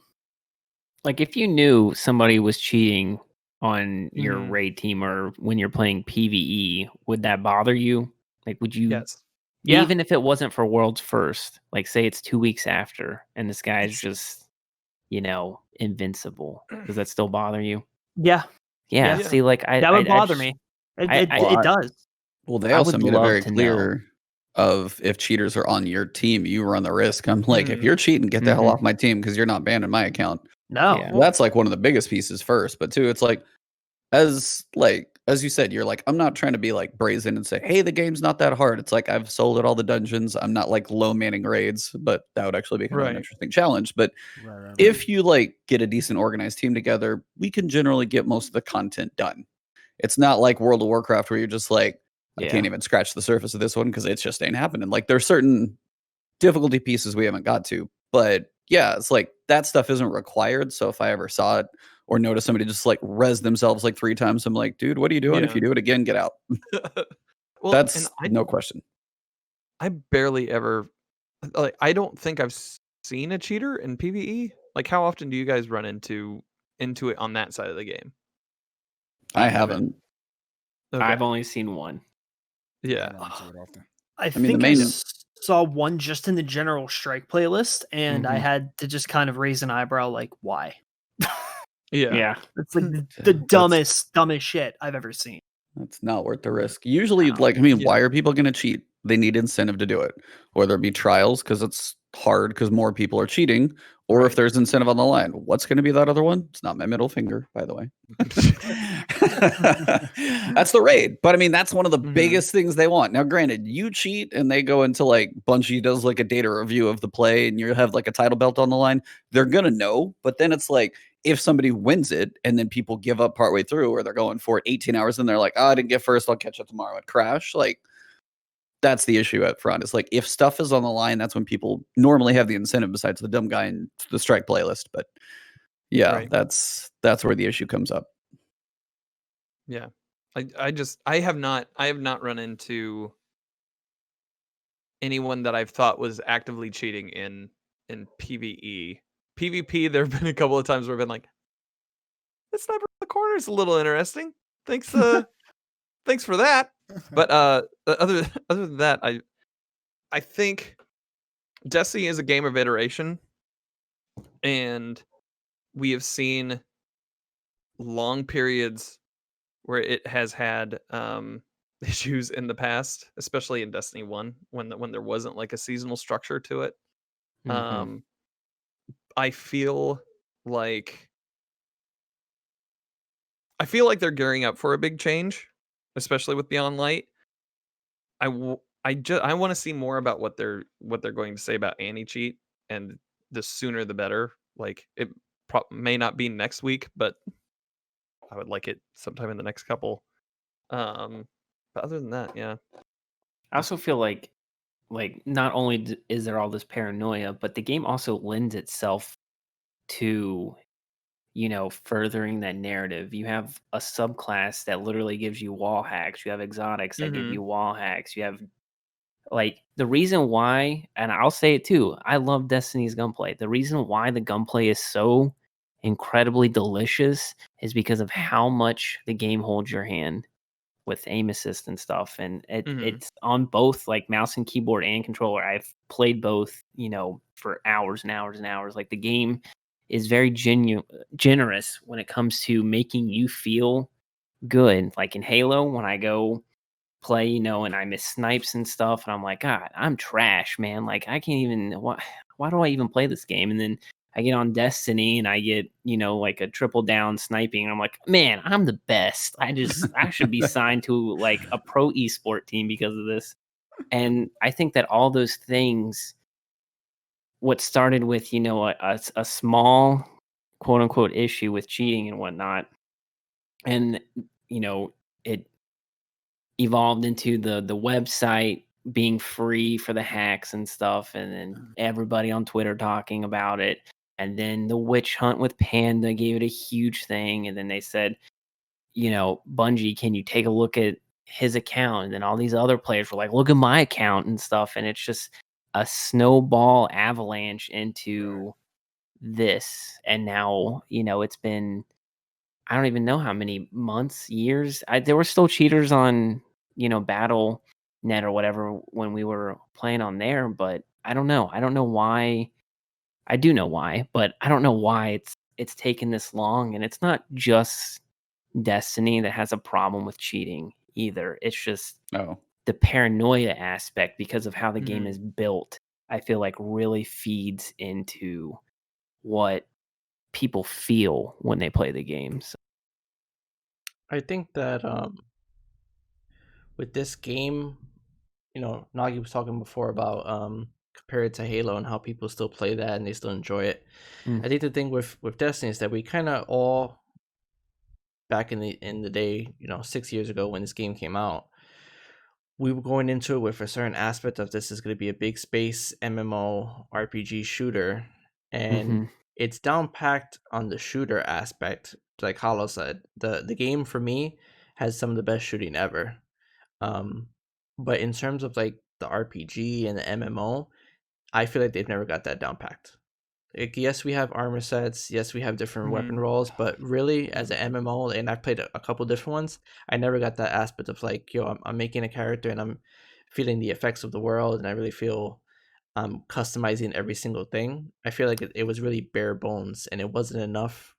Like if you knew somebody was cheating on your raid team or when you're playing PvE, would that bother you? Like, would you? Yes. Yeah. Even if it wasn't for world's first, like say it's 2 weeks after and this guy's just, invincible. Does that still bother you? Yeah. Yeah. Yeah. See, like That would bother me. It does. Well, they I also would made it love very to know. clear of if cheaters are on your team, you run the risk. I'm like, if you're cheating, get the hell off my team because you're not banned in my account. No. Yeah. That's like one of the biggest pieces first. But two, it's like, as you said, you're like, I'm not trying to be like brazen and say, hey, the game's not that hard. It's like I've sold at all the dungeons. I'm not like low manning raids, but that would actually be kind of an interesting challenge. But if you like get a decent organized team together, we can generally get most of the content done. It's not like World of Warcraft where you're just like, I can't even scratch the surface of this one because it's just ain't happening. Like there's certain difficulty pieces we haven't got to, but yeah, it's like that stuff isn't required. So if I ever saw it or notice somebody just like res themselves like 3 times, I'm like, dude, what are you doing? If you do it again, get out. Well, that's no question. I barely ever, like, I don't think I've seen a cheater in PvE. Like, how often do you guys run into it on that side of the game? I haven't. Okay. I've only seen one. Yeah. I mean, think the main- I saw one just in the general strike playlist, and I had to just kind of raise an eyebrow, like, why? Yeah. It's like the dumbest shit I've ever seen. That's not worth the risk. Usually, like, I mean, why are people going to cheat? They need incentive to do it, whether it be trials because it's hard because more people are cheating, or if there's incentive on the line. What's going to be that other one? It's not my middle finger, by the way. That's the raid. But I mean, that's one of the biggest things they want. Now, granted, you cheat and they go into like Bungie does like a data review of the play and you have like a title belt on the line. They're going to know. But then it's like, if somebody wins it and then people give up partway through or they're going for 18 hours and they're like, oh, I didn't get first, I'll catch up tomorrow at Crash. Like, that's the issue up front. It's like if stuff is on the line, that's when people normally have the incentive besides the dumb guy in the strike playlist. But yeah, that's where the issue comes up. Yeah. I have not run into anyone that I've thought was actively cheating in PvE. PvP, there have been a couple of times where I've been like, this sniper in the corner is a little interesting. Thanks thanks for that. But other than that, I think Destiny is a game of iteration, and we have seen long periods where it has had issues in the past, especially in Destiny 1 when there wasn't like a seasonal structure to it. I feel like they're gearing up for a big change, especially with Beyond Light. I want to see more about what they're going to say about anti-cheat, and the sooner the better. Like it may not be next week, but I would like it sometime in the next couple. But other than that, yeah. I also feel like not only is there all this paranoia, but the game also lends itself to furthering that narrative. You have a subclass that literally gives you wall hacks. You have exotics that give you wall hacks. You have like the reason why, and I'll say it too, I love Destiny's gunplay. The reason why the gunplay is so incredibly delicious is because of how much the game holds your hand with aim assist and stuff. And it's on both like mouse and keyboard and controller. I've played both, for hours and hours and hours. Like the game is very generous when it comes to making you feel good. Like in Halo, when I go play, you know, and I miss snipes and stuff, and I'm like, God, I'm trash, man. Like I can't even. Why do I even play this game? And then I get on Destiny and I get, you know, like a triple down sniping. I'm like, man, I'm the best. I should be signed to like a pro esport team because of this. And I think that all those things, what started with, you know, a small quote unquote issue with cheating and whatnot, and you know, it evolved into the website being free for the hacks and stuff, and then everybody on Twitter talking about it. And then the witch hunt with Panda gave it a huge thing. And then they said, you know, Bungie, can you take a look at his account? And then all these other players were like, look at my account and stuff. And it's just a snowball avalanche into this. And now, you know, it's been, I don't even know how many months, years. There were still cheaters on, you know, Battle Net or whatever when we were playing on there, but I don't know. I don't know why. I do know why, but I don't know why it's taken this long. And it's not just Destiny that has a problem with cheating either. It's just the paranoia aspect because of how the game is built. I feel like really feeds into what people feel when they play the games. I think that with this game, you know, Nagi was talking before about compare it to Halo and how people still play that and they still enjoy it. I think the thing with Destiny is that we kind of all, back in the day, you know, 6 years ago when this game came out, we were going into it with a certain aspect of this is going to be a big space MMO RPG shooter, and it's down packed on the shooter aspect. Like Hollow said, the game for me has some of the best shooting ever. But in terms of like the RPG and the MMO, I feel like they've never got that down packed. Like, yes, we have armor sets. Yes, we have different weapon rolls. But really, as an MMO, and I've played a couple different ones, I never got that aspect of like, yo, I'm making a character and I'm feeling the effects of the world, and I really feel I'm customizing every single thing. I feel like it was really bare bones, and it wasn't enough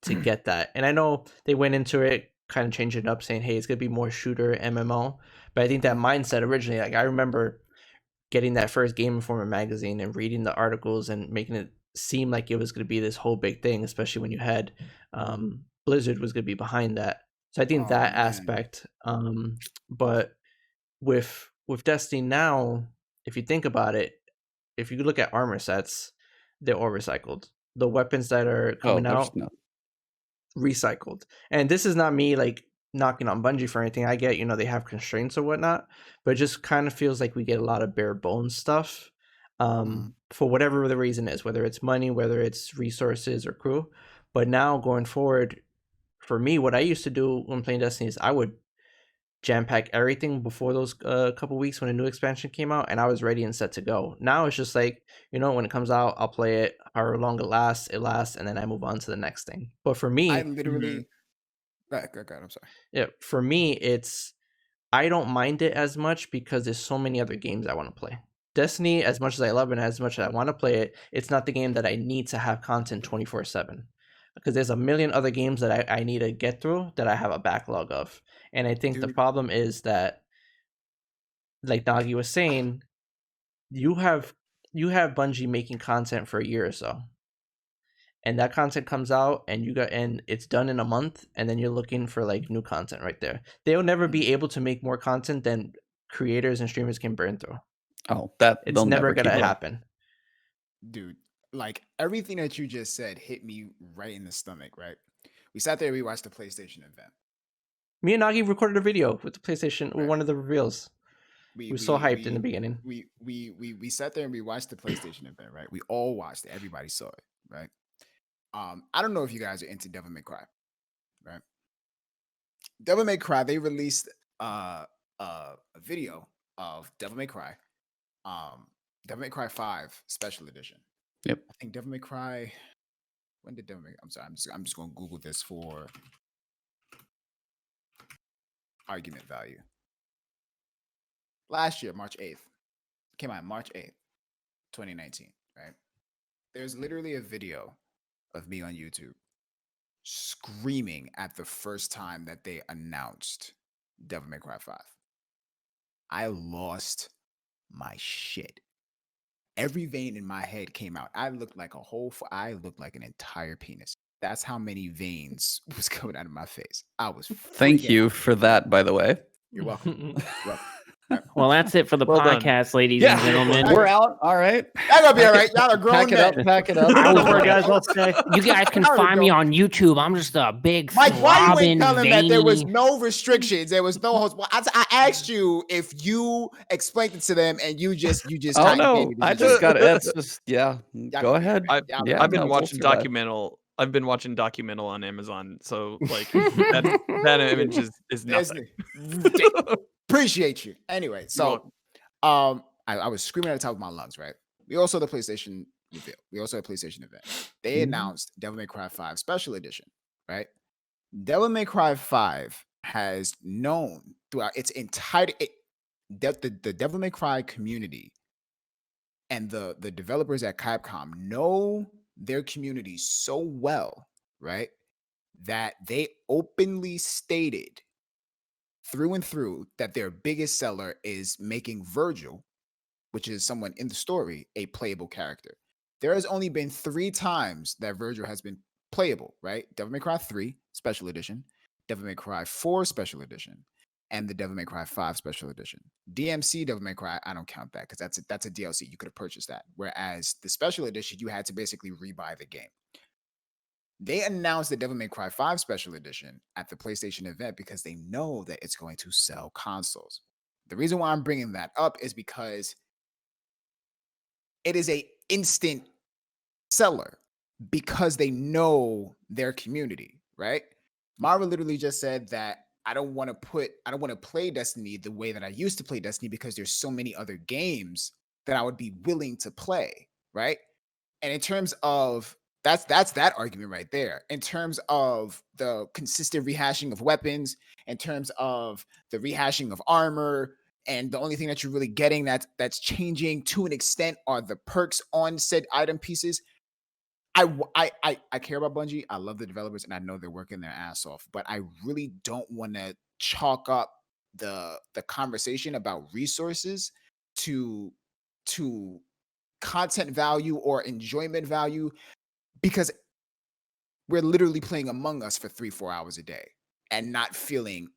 to get that. And I know they went into it kind of changing it up, saying, hey, it's gonna be more shooter MMO. But I think that mindset originally, like I remember getting that first Game Informer magazine and reading the articles and making it seem like it was going to be this whole big thing, especially when you had Blizzard was going to be behind that. So I think that aspect. But with Destiny now, if you think about it, if you look at armor sets, they're all recycled. The weapons that are coming out, recycled. And this is not me like knocking on Bungie for anything. I get, you know, they have constraints or whatnot, but it just kind of feels like we get a lot of bare bones stuff for whatever the reason is, whether it's money, whether it's resources or crew. But now going forward, for me, what I used to do when playing Destiny is I would jam pack everything before those couple weeks when a new expansion came out, and I was ready and set to go. Now it's just like, you know, when it comes out, I'll play it however long it lasts, and then I move on to the next thing. But for me, I literally go ahead, I'm sorry. Yeah, for me, it's I don't mind it as much because there's so many other games I want to play. Destiny, as much as I love it and as much as I want to play it, it's not the game that I need to have content 24/7. Because there's a million other games that I need to get through that I have a backlog of. And I think the problem is that, like Nagi was saying, you have Bungie making content for a year or so. And that content comes out and it's done in a month, and then you're looking for like new content right there. They'll never be able to make more content than creators and streamers can burn through. It's never gonna happen. Dude, like everything that you just said hit me right in the stomach, right? We sat there, we watched the PlayStation event. Me and Nagi recorded a video with the PlayStation, one of the reveals. We were so hyped in the beginning. We sat there and we watched the PlayStation event, right? We all watched it. Everybody saw it, right? I don't know if you guys are into Devil May Cry, right? Devil May Cry, they released a video of Devil May Cry, Devil May Cry 5 Special Edition. Yep. I think Devil May Cry. When did Devil May? I'm sorry. I'm just going to Google this for argument value. Last year, March 8th, came out March 8th, 2019. Right. There's literally a video of me on YouTube screaming at the first time that they announced Devil May Cry 5. I lost my shit. Every vein in my head came out. I looked like I looked like an entire penis. That's how many veins was coming out of my face. I was Thank freaking you out. for that, by the way. You're welcome. You're welcome. Well, that's it for the Well done. podcast, ladies and gentlemen. we're out. All right. That's gonna be all right. Y'all are grown Pack it up. men. Pack it up. I was Don't worry, guys. I'll stay. You guys can There we find me go. on YouTube. I'm just a big Mike, why you throbbing, ain't telling that there was veiny. no restrictions? There was no host. Well, I asked you if you explained it to them, and you just Oh cotton no, candied I it. just got it. That's just Y'all Go can- ahead. y'all Yeah, I've been no, watching we'll survive. documental. I've been watching documental on Amazon, so like that image is nothing. Appreciate you. Anyway, You're so welcome. I was screaming at the top of my lungs, right? We also had the PlayStation reveal. We also had a PlayStation event. They announced Devil May Cry 5 Special Edition, right? Devil May Cry 5 has known throughout its entire the Devil May Cry community and the developers at Capcom know their community so well, right? That they openly stated through and through that their biggest seller is making Virgil, which is someone in the story, a playable character. There has only been 3 times that Virgil has been playable, right? Devil May Cry 3 Special Edition, Devil May Cry 4 Special Edition, and the Devil May Cry 5 Special Edition. DMC Devil May Cry, I don't count that because that's a DLC. You could have purchased that. Whereas the Special Edition, you had to basically rebuy the game. They announced the Devil May Cry 5 Special Edition at the PlayStation event because they know that it's going to sell consoles. The reason why I'm bringing that up is because it is a instant seller because they know their community, right? Mara literally just said that I don't want to play Destiny the way that I used to play Destiny because there's so many other games that I would be willing to play, right? And in terms of that's that argument right there. In terms of the consistent rehashing of weapons, in terms of the rehashing of armor, and the only thing that you're really getting that's changing to an extent are the perks on said item pieces. I care about Bungie. I love the developers, and I know they're working their ass off. But I really don't want to chalk up the conversation about resources to content value or enjoyment value, because we're literally playing Among Us for 3-4 hours a day and not feeling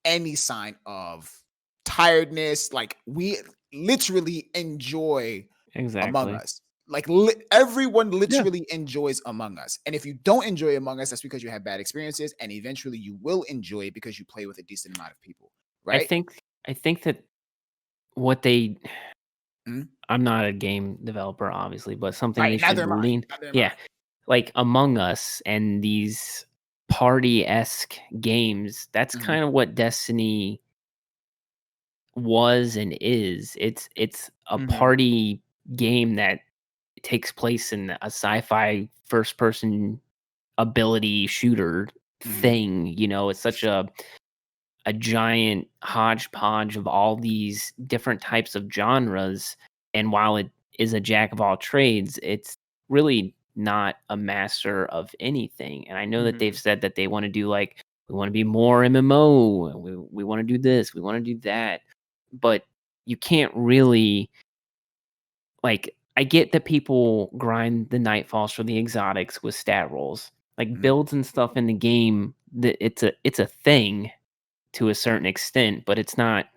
any sign of tiredness. Like, we literally enjoy Among Us. Like, everyone literally enjoys Among Us. And if you don't enjoy Among Us, that's because you have bad experiences, and eventually you will enjoy it because you play with a decent amount of people, right? I think that what they Mhm. I'm not a game developer, obviously, but something Right, they should neither am I. lean. Neither am I. Yeah, like Among Us and these party-esque games. That's Mhm. kind of what Destiny was and is. It's a Mhm. party game that takes place in a sci-fi first-person ability shooter Mhm. thing. You know, it's such a giant hodgepodge of all these different types of genres. And while it is a jack of all trades, it's really not a master of anything. And I know that they've said that they want to do, like, we want to be more MMO, and we want to do this, we want to do that. But you can't really, like, I get that people grind the Nightfalls for the exotics with stat rolls. Like, Mhm. builds and stuff in the game, that it's a thing to a certain extent, but it's not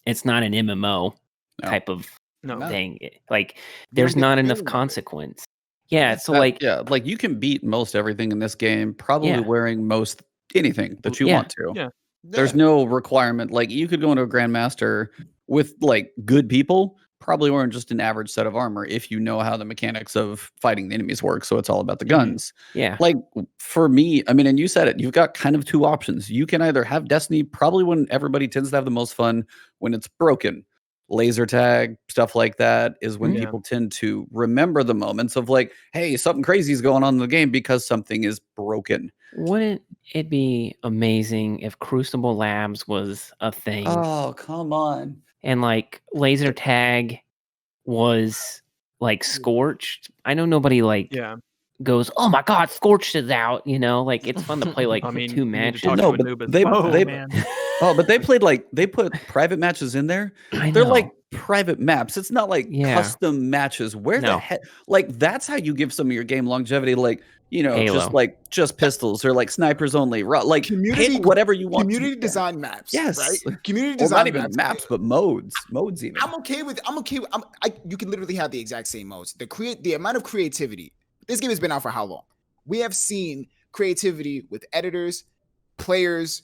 an MMO No. type of No. thing. Like, You there's don't get not the enough feeling of it. consequence. Yeah, so like you can beat most everything in this game probably Yeah. wearing most anything that you Yeah. want to. Yeah. There's no requirement. Like, you could go into a Grandmaster with like good people, probably wearing just an average set of armor if you know how the mechanics of fighting the enemies work. So it's all about the guns. Yeah. Like, for me, I mean, and you said it, you've got kind of 2 options. You can either have Destiny, probably when everybody tends to have the most fun, when it's broken. Laser tag, stuff like that is when Yeah. people tend to remember the moments of like, hey, something crazy is going on in the game because something is broken. Wouldn't it be amazing if Crucible Labs was a thing, Oh, come on. and like laser tag was like scorched? I know nobody like Yeah. goes, "Oh my God, Scorched is out!" You know, like it's fun to play like I mean, 2 you need to matches. talk to No, a but noob as they well. they man. oh, but they played like they put private matches in there. I They're know. like private maps. It's not like Yeah. custom matches. Where the No. heck? Like that's how you give some of your game longevity. Like Halo. just pistols or like snipers only. Like Community- pick whatever you want. Community to, design maps. Yes. Right? Community or design not even maps, but modes even. I'm okay with. You can literally have the exact same modes. The amount of creativity. This game has been out for how long? We have seen creativity with editors, players,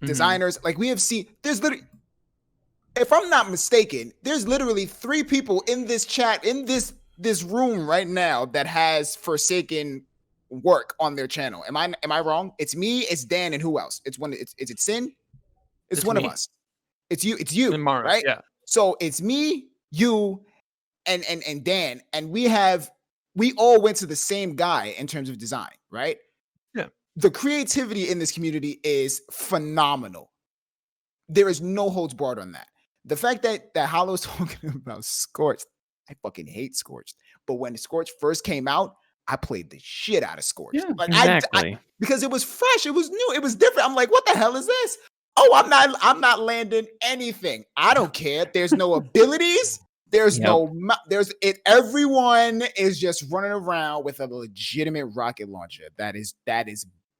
designers. Like we have seen. There's literally, if I'm not mistaken, there's literally 3 people in this chat in this room right now that has Forsaken work on their channel. Am I wrong? It's me. It's Dan, and who else? Is it Sin? It's one me. of us. It's you. It's you. And MARU, right? yeah. So it's me, you, and Dan, and we all went to the same guy in terms of design, right? Yeah. The creativity in this community is phenomenal. There is no holds barred on that. The fact that Hollow's talking about Scorched, I fucking hate Scorched. But when Scorched first came out, I played the shit out of Scorched. Yeah, like Exactly. because it was fresh, it was new, it was different. I'm like, what the hell is this? Oh, I'm not landing anything. I don't care. There's no abilities. There's everyone is just running around with a legitimate rocket launcher. That is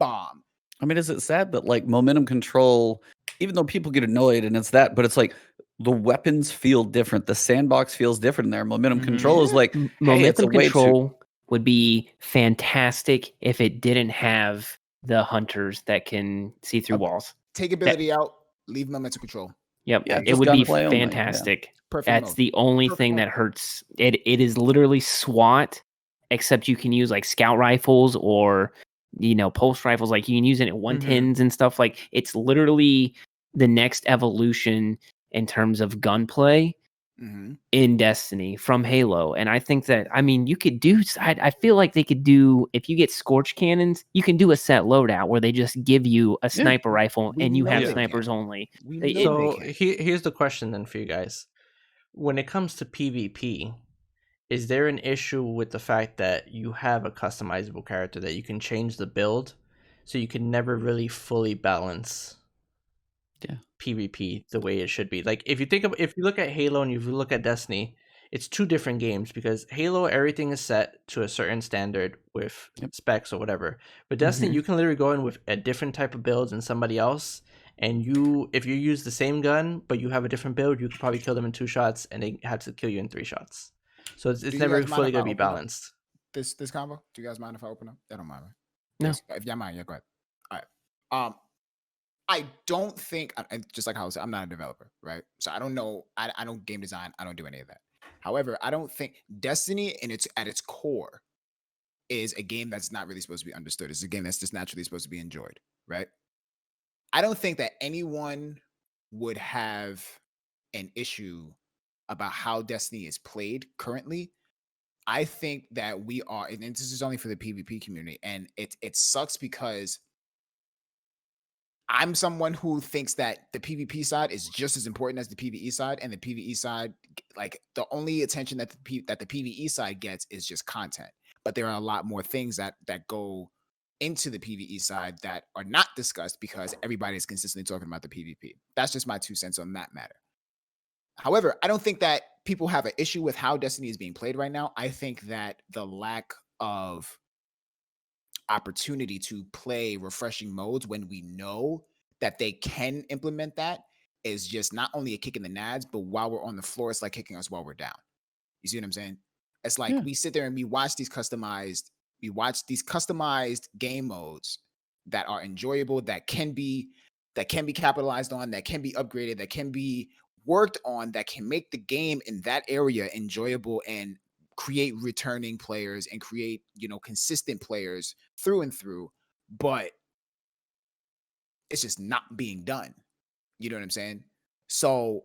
bomb. I mean, is it sad that like momentum control, even though people get annoyed and it's that, but it's like the weapons feel different. The sandbox feels different in there. Momentum control is like, hey, it's a Momentum way to. control would be fantastic if it didn't have the hunters that can see through walls. Take ability out, leave momentum control. Yep, Yeah, it just would be gunplay only, yeah. fantastic. Perfect That's mode. the only Perfect thing mode. that hurts. It is literally SWAT, except you can use like scout rifles or pulse rifles. Like you can use it at 110s and stuff. Like it's literally the next evolution in terms of gunplay in Destiny from Halo. And I think that, I mean, you could do, I feel like they could do, if you get Scorch cannons, you can do a set loadout where they just give you a sniper rifle We and you know have they snipers can. only. We They- know So they can. here's the question then for you guys. When it comes to PvP, is there an issue with the fact that you have a customizable character that you can change the build, so you can never really fully balance PvP the way it should be? Like if you look at Halo and if you look at Destiny, it's 2 different games because Halo, everything is set to a certain standard with specs or whatever. But Destiny, you can literally go in with a different type of builds than somebody else. And if you use the same gun, but you have a different build, you could probably kill them in 2 shots and they have to kill you in 3 shots. So it's you never guys mind fully if going I to be open up balanced. This combo? Do you guys mind if I open up? I don't mind. Right? No. Yes, if y'all mind, yeah, go ahead. All right. I don't think, just like how I was, I'm not a developer, right? So I don't know. I don't game design. I don't do any of that. However, I don't think Destiny at its core is a game that's not really supposed to be understood. It's a game that's just naturally supposed to be enjoyed, right? I don't think that anyone would have an issue about how Destiny is played currently. I think that we are, and this is only for the PvP community, and it sucks because I'm someone who thinks that the PvP side is just as important as the PvE side, and the PvE side, like the only attention that the PvE side gets is just content. But there are a lot more things that go into the PvE side that are not discussed because everybody is consistently talking about the PvP. That's just my 2 cents on that matter. However, I don't think that people have an issue with how Destiny is being played right now. I think that the lack of opportunity to play refreshing modes when we know that they can implement that is just not only a kick in the nads, but while we're on the floor, it's like kicking us while we're down. You see what I'm saying? It's like we sit there and we watch these customized game modes that are enjoyable, that can be capitalized on, that can be upgraded, that can be worked on, that can make the game in that area enjoyable and create returning players and create, consistent players through and through, but it's just not being done. You know what I'm saying? So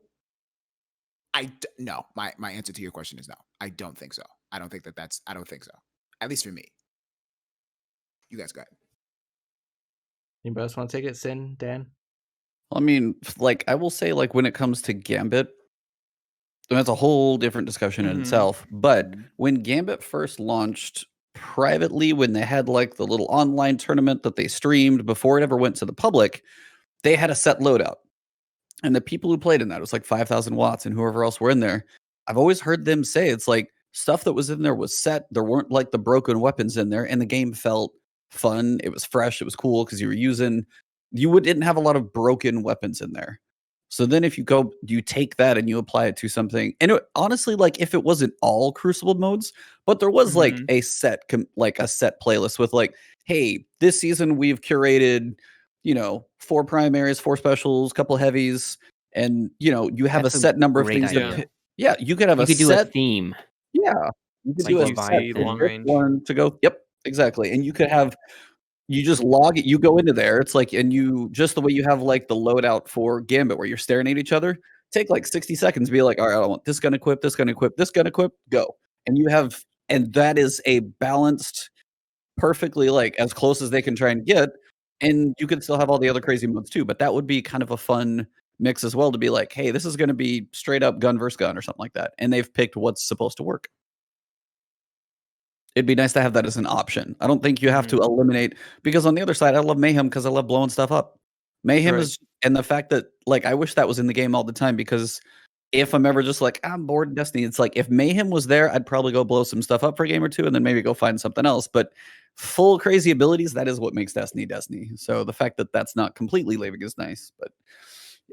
no, my answer to your question is no. I don't think so. I don't think so. At least for me. You guys go ahead. Anybody else want to take it? Sin, Dan? I mean, like I will say, like when it comes to Gambit, that's a whole different discussion in itself. But when Gambit first launched, privately when they had like the little online tournament that they streamed before it ever went to the public, they had a set loadout. And the people who played in that, it was like 5,000 watts and whoever else were in there. I've always heard them say it's like stuff that was in there was set. There weren't like the broken weapons in there, and the game felt fun. It was fresh. It was cool because didn't have a lot of broken weapons in there. So then if you take that and you apply it to something, and honestly, like if it wasn't all Crucible modes, but there was like a set playlist with like, hey, this season we've curated, 4 primaries, 4 specials, couple heavies, and you have That's a set number of great things idea. you could have You a could do set. a theme. Yeah, you could Like do a Leviathan. set for long this range. one to go. Yep, exactly. And you could have, you just log it. You go into there. It's like, and you just the way you have like the loadout for Gambit, where you're staring at each other. Take like 60 seconds. Be like, all right, I want this gun equipped, this gun equipped, this gun equipped. Go, and that is a balanced, perfectly like as close as they can try and get. And you could still have all the other crazy modes too. But that would be kind of a fun mix as well to be like, hey, this is going to be straight up gun versus gun or something like that. And they've picked what's supposed to work. It'd be nice to have that as an option. I don't think you have to eliminate, because on the other side, I love Mayhem because I love blowing stuff up. Mayhem is, and the fact that like I wish that was in the game all the time, because if I'm ever just like I'm bored in Destiny, it's like if Mayhem was there, I'd probably go blow some stuff up for a game or two and then maybe go find something else. But full crazy abilities, that is what makes Destiny Destiny. So the fact that that's not completely leaving is nice. But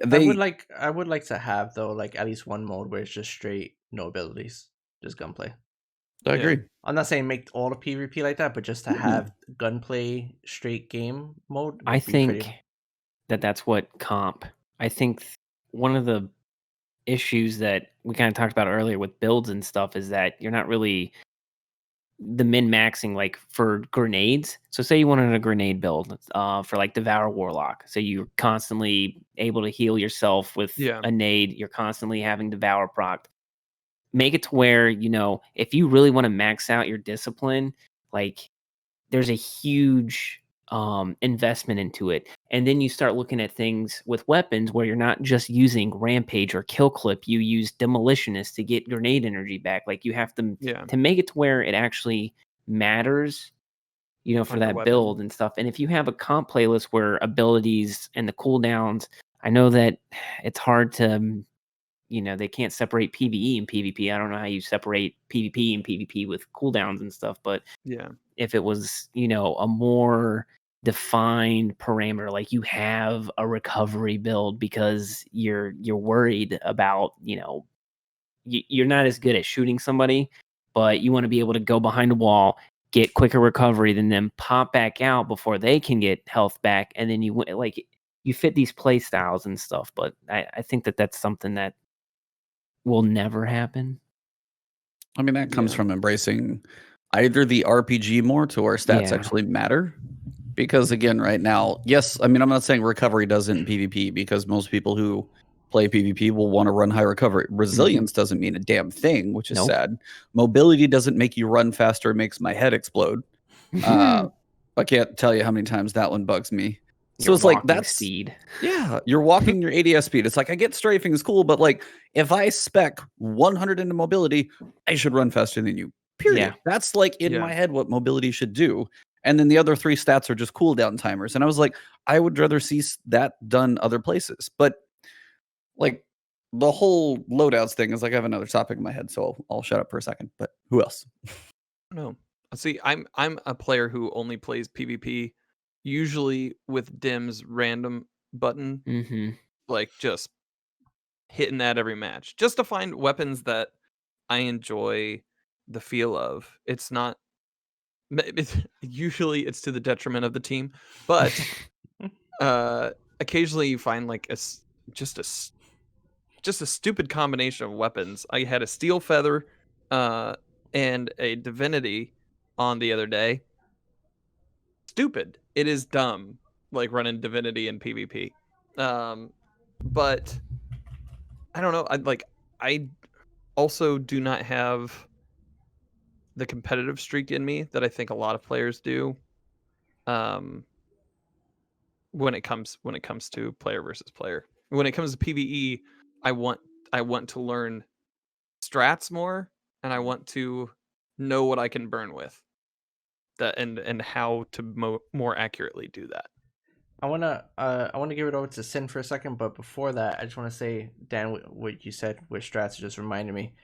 I would like to have though like at least one mode where it's just straight no abilities, just gunplay. I agree. I'm not saying make all the PvP like that, but just to have gunplay straight game mode. I think that's what comp. I think one of the issues that we kind of talked about earlier with builds and stuff is that you're not really the min-maxing like for grenades. So say you wanted a grenade build for like Devour Warlock. So you're constantly able to heal yourself with a nade. You're constantly having Devour proc. Make it to where, if you really want to max out your discipline, like there's a huge investment into it. And then you start looking at things with weapons where you're not just using Rampage or Kill Clip, you use Demolitionist to get grenade energy back. Like you have to make it to where it actually matters, for that build and stuff. And if you have a comp playlist where abilities and the cooldowns, I know that it's hard to, they can't separate PvE and PvP. I don't know how you separate PvP and PvP with cooldowns and stuff, but if it was, a more defined parameter, like you have a recovery build because you're worried about, you're not as good at shooting somebody, but you want to be able to go behind a wall, get quicker recovery than them, pop back out before they can get health back, and then you fit these play styles and stuff. But I think that's something that will never happen. I mean, that comes from embracing either the RPG more to where stats actually matter. Because again, right now, yes, I mean, I'm not saying recovery doesn't PvP, because most people who play PvP will want to run high recovery. Resilience doesn't mean a damn thing, which is sad. Mobility doesn't make you run faster. It makes my head explode. I can't tell you how many times that one bugs me. So it's like that's speed. Yeah, you're walking your ADS speed. It's like I get strafing is cool, but like if I spec 100 into mobility, I should run faster than you. Period. Yeah. That's like in my head what mobility should do. And then the other 3 stats are just cooldown timers. And I was like, I would rather see that done other places. But like the whole loadouts thing is like I have another topic in my head, so I'll shut up for a second. But who else? No. See, I'm a player who only plays PvP, usually with Dim's random button, like just hitting that every match, just to find weapons that I enjoy the feel of. Usually it's to the detriment of the team, but occasionally you find like just a stupid combination of weapons. I had a Steel Feather and a Divinity on the other day. Stupid. It is dumb, like running Divinity in PvP. But I don't know. I also do not have the competitive streak in me that I think a lot of players do. When it comes to player versus player. When it comes to PvE, I want to learn strats more, and I want to know what I can burn with. that and how to more accurately do that. I wanna give it over to Sin for a second, but before that, I just want to say, Dan, what you said with strats just reminded me,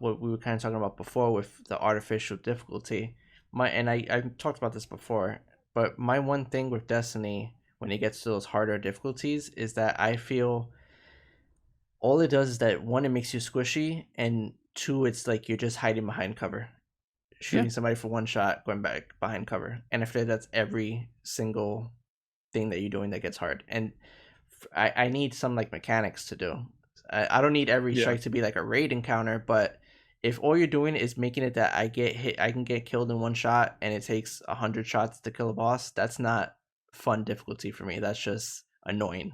what we were kind of talking about before with the artificial difficulty. I talked about this before, but my one thing with Destiny when it gets to those harder difficulties is that I feel all it does is that, one, it makes you squishy, and two, it's like you're just hiding behind cover, shooting somebody for one shot, going back behind cover, and I feel that's every single thing that you're doing that gets hard. And I need some like mechanics to do. I don't need every strike to be like a raid encounter, but if all you're doing is making it that I get hit, I can get killed in one shot, and it takes 100 shots to kill a boss, that's not fun difficulty for me. That's just annoying.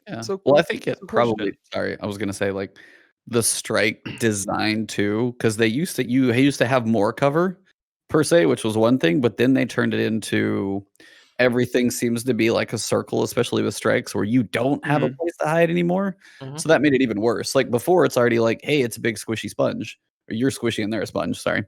Yeah. So well, I think it so probably. question. Sorry, I was gonna say like the strike design too, because they used to have more cover per se, which was one thing, but then they turned it into everything seems to be like a circle, especially with strikes, where you don't have a place to hide anymore. So that made it even worse. Like before, it's already like, hey, it's a big squishy sponge, or you're squishy and they're a sponge. Sorry.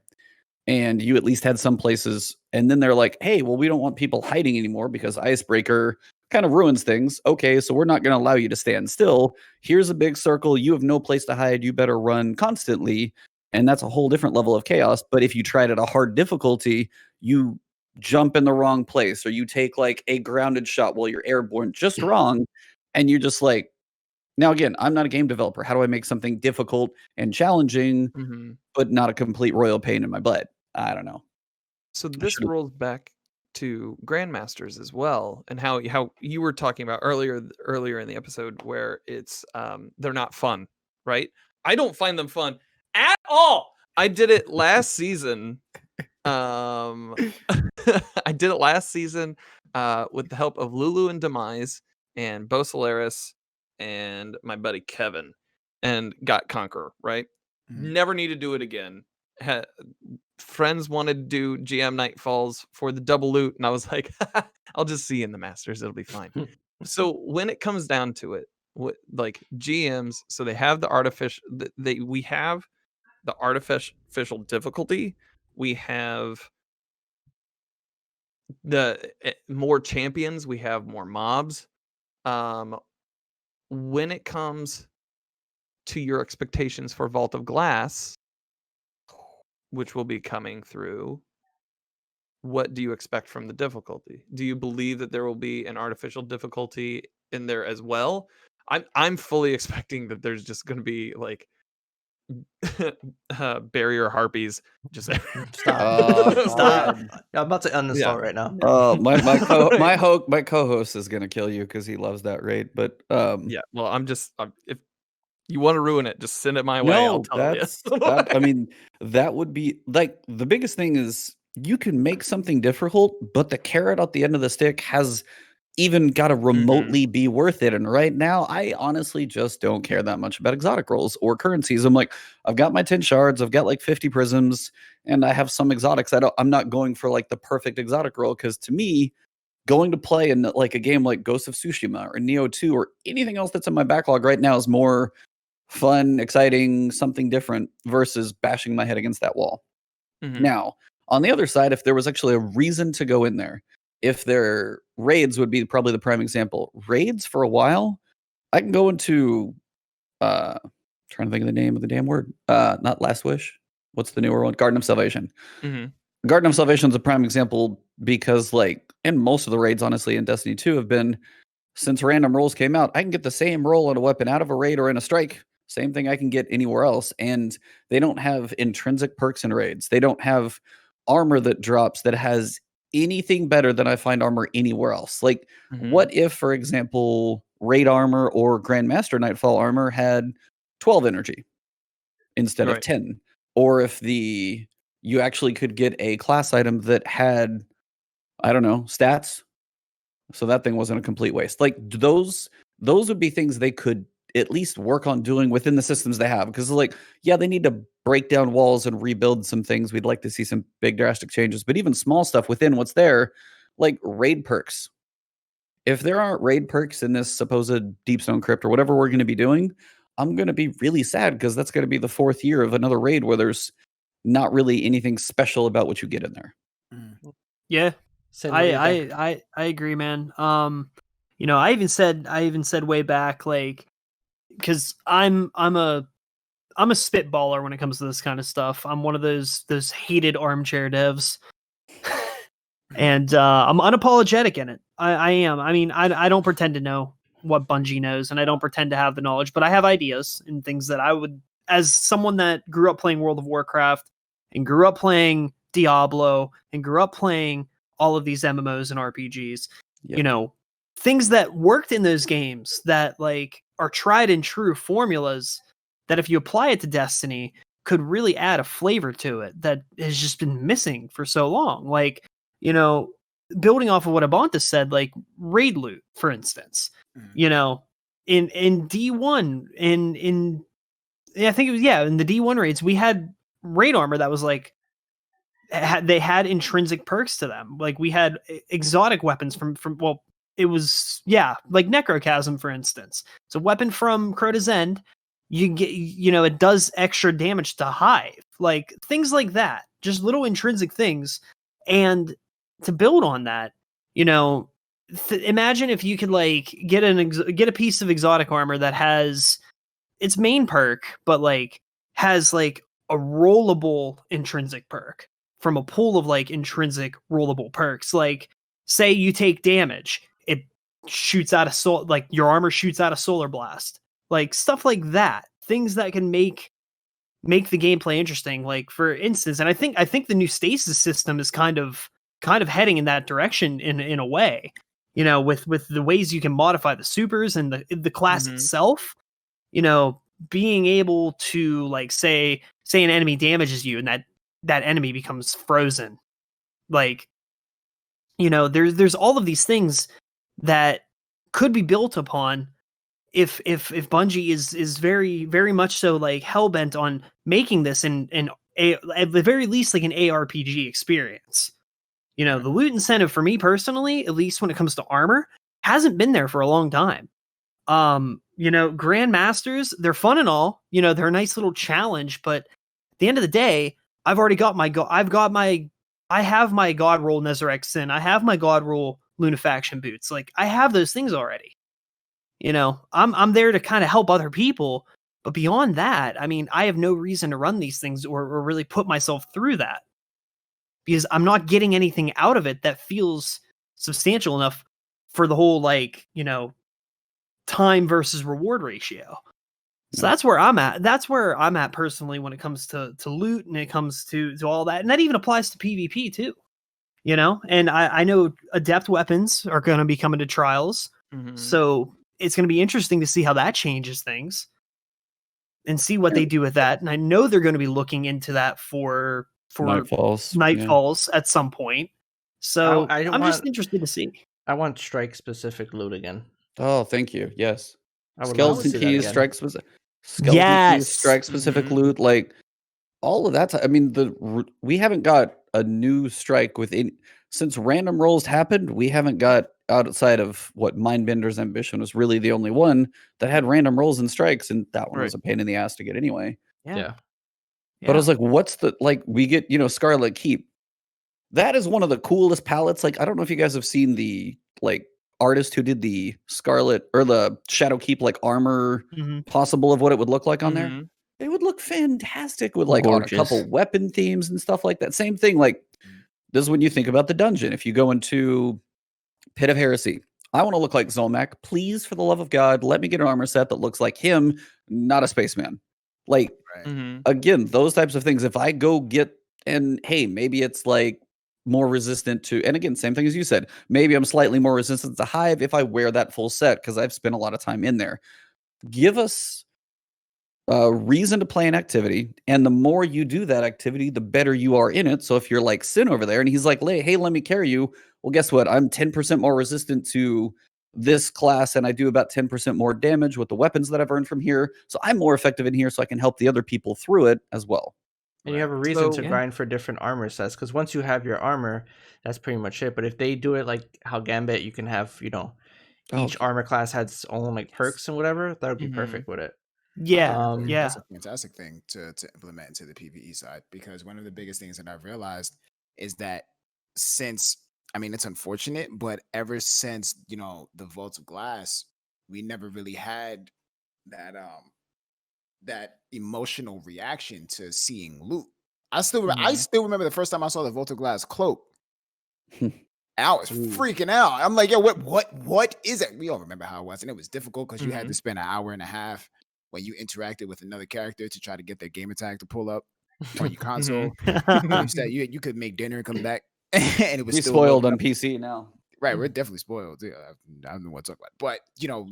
And you at least had some places, and then they're like, hey, well, we don't want people hiding anymore because icebreaker kind of ruins things. Okay, so we're not going to allow you to stand still. Here's a big circle. You have no place to hide. You better run constantly. And that's a whole different level of chaos. But if you tried at a hard difficulty, you jump in the wrong place, or you take like a grounded shot while you're airborne just wrong. And you're just like, now again, I'm not a game developer. How do I make something difficult and challenging, but not a complete royal pain in my butt? I don't know. So this rolls back to grandmasters as well, and how you were talking about earlier in the episode, where it's they're not fun, right? I don't find them fun at all. I did it last season. I did it last season with the help of Lulu and Demise and Bo Solaris and my buddy Kevin, and got Conqueror, right? Never need to do it again. Friends wanted to do GM Nightfalls for the double loot, and I was like, I'll just see you in the Masters, it'll be fine. So when it comes down to it, like GMs, so they have the we have the artificial difficulty, we have the more champions, we have more mobs. When it comes to your expectations for Vault of Glass, which will be coming through, what do you expect from the difficulty? Do you believe that there will be an artificial difficulty in there as well? I'm fully expecting that there's just going to be like barrier harpies. Just stop. Stop. I'm about to uninstall right now. My co-host is going to kill you because he loves that raid. But yeah, well, if you want to ruin it, just send it my way. I'll tell you. I mean, that would be like the biggest thing is you can make something difficult, but the carrot at the end of the stick has even got to remotely be worth it. And right now, I honestly just don't care that much about exotic rolls or currencies. I'm like, I've got my 10 shards, I've got like 50 prisms, and I have some exotics. I'm not going for like the perfect exotic roll, because to me, going to play in like a game like Ghost of Tsushima or Neo 2 or anything else that's in my backlog right now is more fun, exciting, something different versus bashing my head against that wall. Now, on the other side, if there was actually a reason to go in there, if their raids would be probably the prime example. Raids for a while, I can go into trying to think of the name of the damn word. Not Last Wish. What's the newer one? Garden of Salvation. Garden of Salvation is a prime example because, like, and most of the raids, honestly, in Destiny 2 have been, since random rolls came out, I can get the same roll on a weapon out of a raid or in a strike. Same thing I can get anywhere else. And they don't have intrinsic perks in raids. They don't have armor that drops that has anything better than I find armor anywhere else. Like, what if, for example, raid armor or Grandmaster Nightfall armor had 12 energy instead of 10? Or if you actually could get a class item that had, I don't know, stats, so that thing wasn't a complete waste. Like, those would be things they could at least work on doing within the systems they have. Because, like, yeah, they need to break down walls and rebuild some things. We'd like to see some big drastic changes, but even small stuff within what's there, like raid perks. If there aren't raid perks in this supposed Deepstone Crypt or whatever we're going to be doing, I'm going to be really sad, because that's going to be the 4th year of another raid where there's not really anything special about what you get in there. Yeah, Sin, what do you think? I agree, man. I even said way back, like, because I'm a spitballer when it comes to this kind of stuff. I'm one of those hated armchair devs, and I'm unapologetic in it. I am. I mean, I don't pretend to know what Bungie knows, and I don't pretend to have the knowledge, but I have ideas and things that I would, as someone that grew up playing World of Warcraft and grew up playing Diablo and grew up playing all of these MMOs and RPGs, Yep. things that worked in those games that like are tried and true formulas that if you apply it to Destiny could really add a flavor to it that has just been missing for so long. Like, building off of what EBONTIS said, like raid loot, for instance, in D1, I think it was, in the D1 raids, we had raid armor that was like, they had intrinsic perks to them. Like we had exotic weapons from well, it was like Necrochasm, for instance. It's a weapon from Crota's End. You get, it does extra damage to Hive, like things like that, just little intrinsic things. And to build on that, imagine if you could like get a piece of exotic armor that has its main perk, but like has like a rollable intrinsic perk from a pool of like intrinsic rollable perks. Like, say you take damage, it shoots out like your armor shoots out a solar blast, like stuff like that. Things that can make the gameplay interesting. Like, for instance, and I think the new stasis system is kind of heading in that direction in a way. With the ways you can modify the supers and the class itself. Being able to like say an enemy damages you and that enemy becomes frozen. Like, there's all of these things that could be built upon if Bungie is very, very much so like hellbent on making this at the very least like an ARPG experience. The loot incentive for me personally, at least when it comes to armor, hasn't been there for a long time. Grandmasters, they're fun and all, they're a nice little challenge, but at the end of the day, I've already got I have my God roll Nezarec Sin. I have my God roll Lunafaction boots. Like, I have those things already. I'm there to kind of help other people, but beyond that, I mean, I have no reason to run these things or really put myself through that because I'm not getting anything out of it that feels substantial enough for the whole, like, time versus reward ratio. So that's where I'm at. That's where I'm at personally when it comes to loot and it comes to all that. And that even applies to PvP too. And I know adept weapons are going to be coming to trials. So it's going to be interesting to see how that changes things and see what they do with that. And I know they're going to be looking into that for Nightfalls at some point. So I'm just interested to see. I want strike specific loot again. Oh, thank you. Yes. I would Skeleton keys, strike specific loot, like all of that. I mean, we haven't got a new strike since random rolls happened. We haven't got, outside of what Mindbender's Ambition was really the only one that had random rolls and strikes, and that one was a pain in the ass to get anyway. Yeah. But I was like, what's the, like, we get, Scarlet Keep. That is one of the coolest palettes. Like, I don't know if you guys have seen the like artist who did the Scarlet or the Shadow Keep like armor possible of what it would look like on there. It would look fantastic with like on a couple weapon themes and stuff like that. Same thing. Like, this is when you think about the dungeon. If you go into Pit of Heresy, I want to look like Zolmak. Please, for the love of God, let me get an armor set that looks like him, not a spaceman. Like, again, those types of things. If I go get, and hey, maybe it's like more resistant to, and again, same thing as you said, maybe I'm slightly more resistant to Hive if I wear that full set because I've spent a lot of time in there. Give us a reason to play an activity, and the more you do that activity, the better you are in it. So if you're like Sin over there and he's like, hey, let me carry you, well, guess what? I'm 10% more resistant to this class, and I do about 10% more damage with the weapons that I've earned from here. So I'm more effective in here, so I can help the other people through it as well. And you have a reason to grind for different armor sets, because once you have your armor, that's pretty much it. But if they do it like how Gambit, you can have, each armor class has its own like perks and whatever, that would be perfect with it. Yeah, that's a fantastic thing to implement into the PvE side, because one of the biggest things that I've realized is that since, I mean, it's unfortunate, but ever since, the Vault of Glass, we never really had that that emotional reaction to seeing loot. I still remember the first time I saw the Vault of Glass cloak. I was freaking out. I'm like, yo, what is it? We all remember how it was, and it was difficult because you had to spend an hour and a half when you interacted with another character to try to get their gamer tag to pull up on your console. Instead, you could make dinner and come back, and it was still spoiled on PC now. Right, we're definitely spoiled. Yeah, I don't know what to talk about, but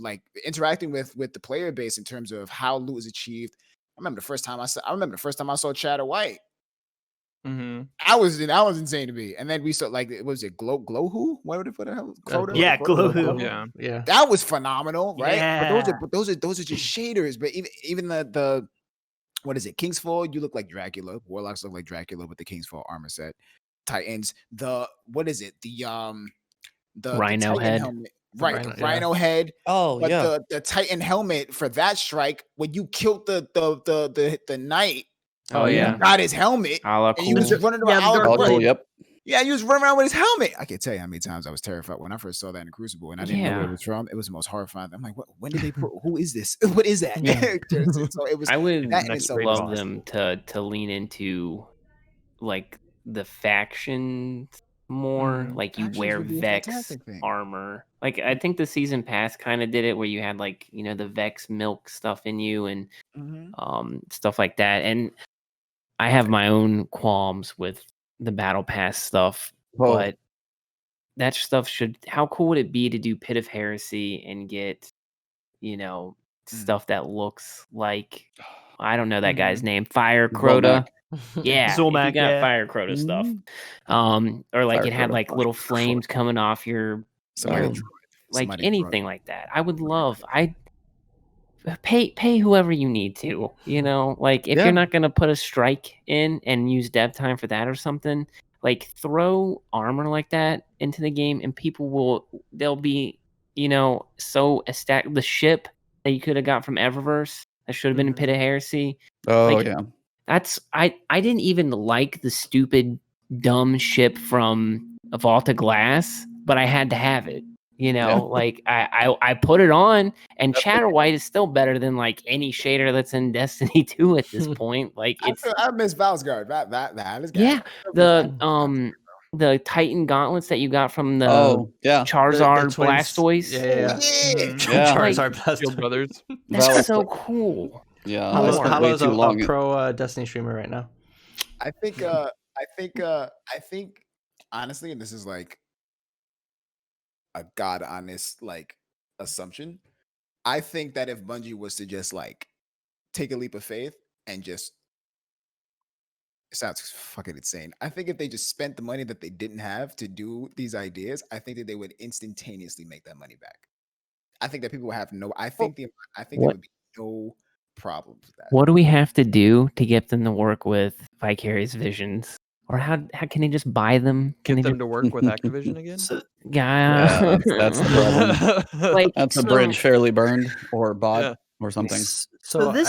like interacting with the player base in terms of how loot is achieved. I remember the first time I saw Chatter White. I was insane to me. And then we saw, like, was it Glow who? What the hell? Crota? Yeah, Glow who. Yeah. That was phenomenal, right? Yeah. But those are just shaders. But even the what is it? Kingsfall, you look like Dracula. Warlocks look like Dracula with the Kingsfall armor set. Titans, what is it? The Rhino Titan head. helmet. Right, the Rhino head. Oh, But yeah. the Titan helmet for that strike, when you killed the knight, Oh yeah. you got his helmet. Ala And you was cool. running Yeah, around. the all Dark over- Blade. Yep. Yeah, you was running around with his helmet. I can't tell you how many times I was terrified when I first saw that in Crucible, and I didn't know where it was from. It was the most horrifying. I'm like, when did they put? Who is this? What is that? So it was. I would that in itself was love awesome. them to lean into like the factions more. Like you Factions wear would be a Vex fantastic thing. armor. Like I think the season pass kind of did it, where you had like the Vex milk stuff in you and stuff like that. And I have my own qualms with the battle pass stuff, but that stuff should. How cool would it be to do Pit of Heresy and get stuff that looks like, I don't know that guy's name, Fire Crota. Yeah, if you Zulmak, got yeah. Fire Crota stuff, or like Fire it had Crota, like for little sure. flames coming off your, Somebody like drew it. like Somebody drew anything it. like that. I would love. I pay whoever you need to. Like if Yeah. you're not gonna put a strike in and use dev time for that or something, like throw armor like that into the game, and they'll be so ecstatic. The ship that you could have got from Eververse that should have been in Pit of Heresy. Oh, Like, yeah. That's I didn't even like the stupid dumb ship from Vault of Glass, but I had to have it. Like I put it on, and Chatter White is still better than like any shader that's in Destiny 2 at this point. Like it's I miss Valsgard. That is yeah, the Titan gauntlets that you got from the Charizard twins. Blastoise. Yeah. Yeah. Charizard Shield Blastoise. Brothers. That's so cool. Yeah. I spent way Hollow's too long. a pro Destiny streamer right now. I think honestly, and this is like a god honest like assumption. I think that if Bungie was to just like take a leap of faith and just, it sounds fucking insane. I think if they just spent the money that they didn't have to do these ideas, I think that they would instantaneously make that money back. I think that people would have no. I think there would be no problem with that. What do we have to do to get them to work with Vicarious Visions? Or how can they just buy them? Can Get they them to work with Activision again. Yeah. That's the problem. Like That's a so- bridge fairly burned or bought Yeah. or something. So this.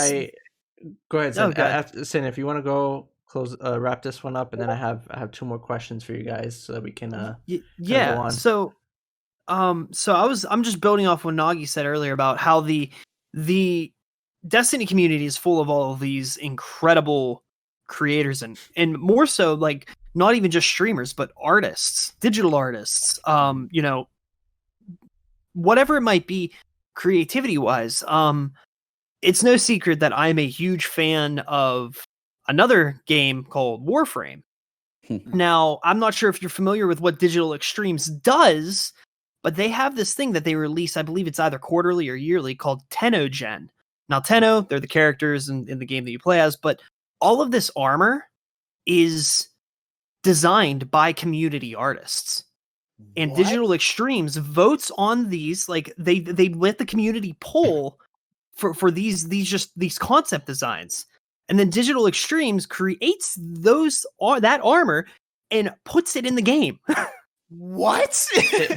go ahead, Oh, Sin. go ahead. Sin, if you want to go close, wrap this one up, and then I have two more questions for you guys so that we can. Yeah. on. So I'm just building off what Nagi said earlier about how the Destiny community is full of all of these incredible creators and more so like not even just streamers but artists, digital artists, whatever it might be creativity wise. It's no secret that I'm a huge fan of another game called Warframe. Now, I'm not sure if you're familiar with what Digital Extremes does, but they have this thing that they release, I believe it's either quarterly or yearly, called Tenno-Gen. Now, Tenno, they're the characters in the game that you play as, but all of this armor is designed by community artists. And What? Digital Extremes votes on these, like they let the community poll for these concept designs. And then Digital Extremes creates that armor and puts it in the game. What?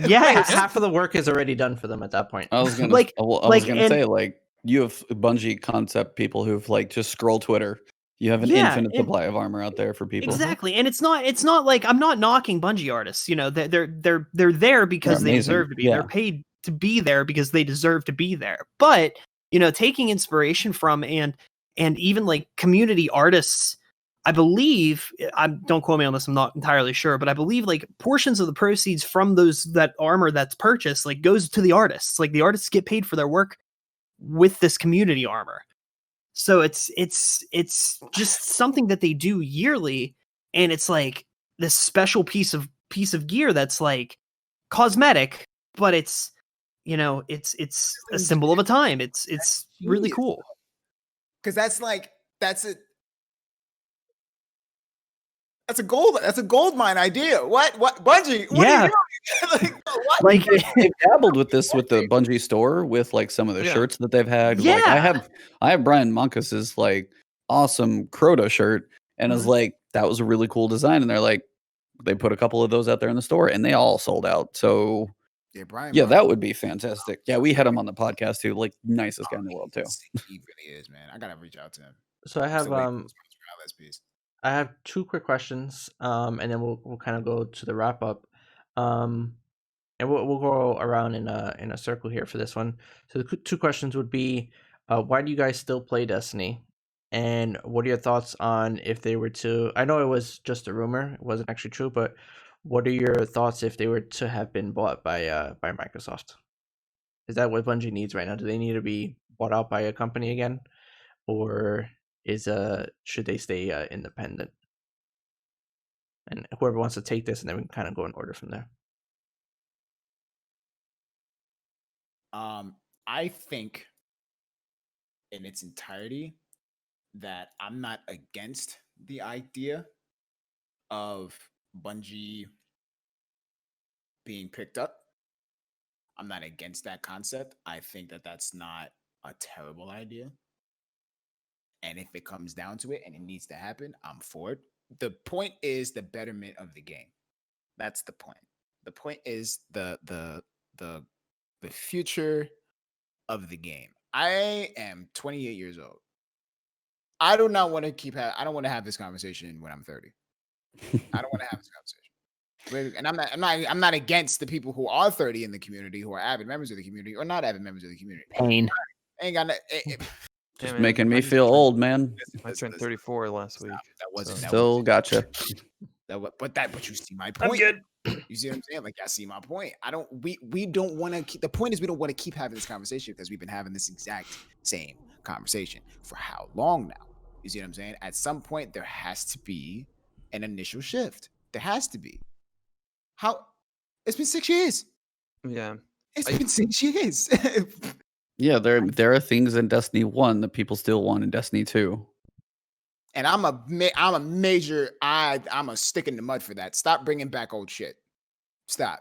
Yes. half of the work is already done for them at that point. I was gonna Like- I was like, gonna and- say, like, you have Bungie concept people who've like just scroll Twitter You have an Yeah, infinite and- supply of armor out there for people. Exactly, and it's not like I'm not knocking Bungie artists. You know, they're there because they amazing. deserve to be. Yeah. They're paid to be there because they deserve to be there. But you know, taking inspiration from and even like community artists, I believe. Don't quote me on this. I'm not entirely sure, but I believe like portions of the proceeds from that armor that's purchased like goes to the artists. Like the artists get paid for their work with this community armor. So it's just something that they do yearly, and it's like this special piece of gear that's like cosmetic, but it's you know it's a symbol of a time. It's really Genius, cool. because that's a gold mine idea. What Bungie? What Yeah. are you doing? What? Like They've dabbled with this with the Bungie store with like some of the Yeah. shirts that they've had. Like Yeah. I have Brian Monkas's like awesome Crota shirt, and I was like, that was a really cool design. And they're like, they put a couple of those out there in the store, and they all sold out. So Yeah, Brian. yeah, that would be fantastic. Yeah, we had him on the podcast too. Like nicest guy in the world too. He really is, man. I gotta reach out to him. So I have Still waiting for his Morales piece. I have 2 quick questions, and then we'll kind of go to the wrap up, and we'll go around in a circle here for this one. So the 2 questions would be, why do you guys still play Destiny, and what are your thoughts on if they were to? I know it was just a rumor; it wasn't actually true, but what are your thoughts if they were to have been bought by Microsoft? Is that what Bungie needs right now? Do they need to be bought out by a company again, or should they stay independent? And whoever wants to take this, and then we can kind of go in order from there. I think in its entirety that I'm not against the idea of Bungie being picked up. I'm not against that concept. I think that that's not a terrible idea. And if it comes down to it and it needs to happen, I'm for it. The point is the betterment of the game. That's the point. The point is the future of the game. I am 28 years old. I do not want to I don't want to have this conversation when I'm 30. I don't want to have this conversation. And I'm not against the people who are 30 in the community, who are avid members of the community or not avid members of the community. Pain. Ain't got no, Yeah, man, Making me I feel old, man. I turned 34 last week. That wasn't so- Still gotcha. But you see my point. I'm good. You see what I'm saying? Like, I see my point. We don't want to keep, the point is we don't want to keep having this conversation because we've been having this exact same conversation for how long now? You see what I'm saying? At some point, there has to be an initial shift. There has to be. It's been 6 years. Yeah. It's been 6 years. Yeah, there are things in Destiny 1 that people still want in Destiny 2. And I'm a stick in the mud for that. Stop bringing back old shit. Stop.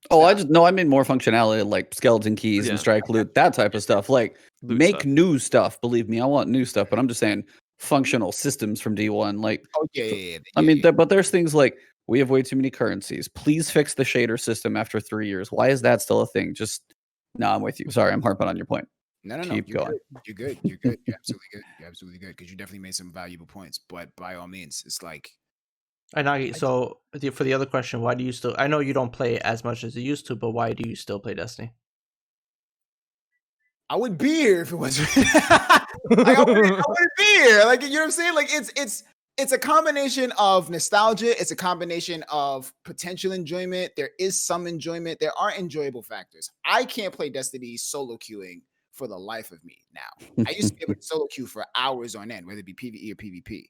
Oh, I mean more functionality like skeleton keys and strike loot, that type of stuff. Like Loot make stuff. new stuff. Believe me, I want new stuff. But I'm just saying functional systems from D1. Like, I mean, but there's things like we have way too many currencies. Please fix the shader system after 3 years. Why is that still a thing? No, I'm with you. Sorry, I'm harping on your point. No. Keep You're going. Good. You're good. You're good. You're absolutely good. You're absolutely good because you definitely made some valuable points. But by all means, it's like. And so for the other question, why do you still? I know you don't play as much as you used to, but why do you still play Destiny? I would be here if it wasn't. I wouldn't be here. Like, you know what I'm saying? Like, it's a combination of nostalgia. It's a combination of potential enjoyment. There is some enjoyment. There are enjoyable factors. I can't play Destiny solo queuing for the life of me now. I used to be able to solo queue for hours on end, whether it be PvE or PvP.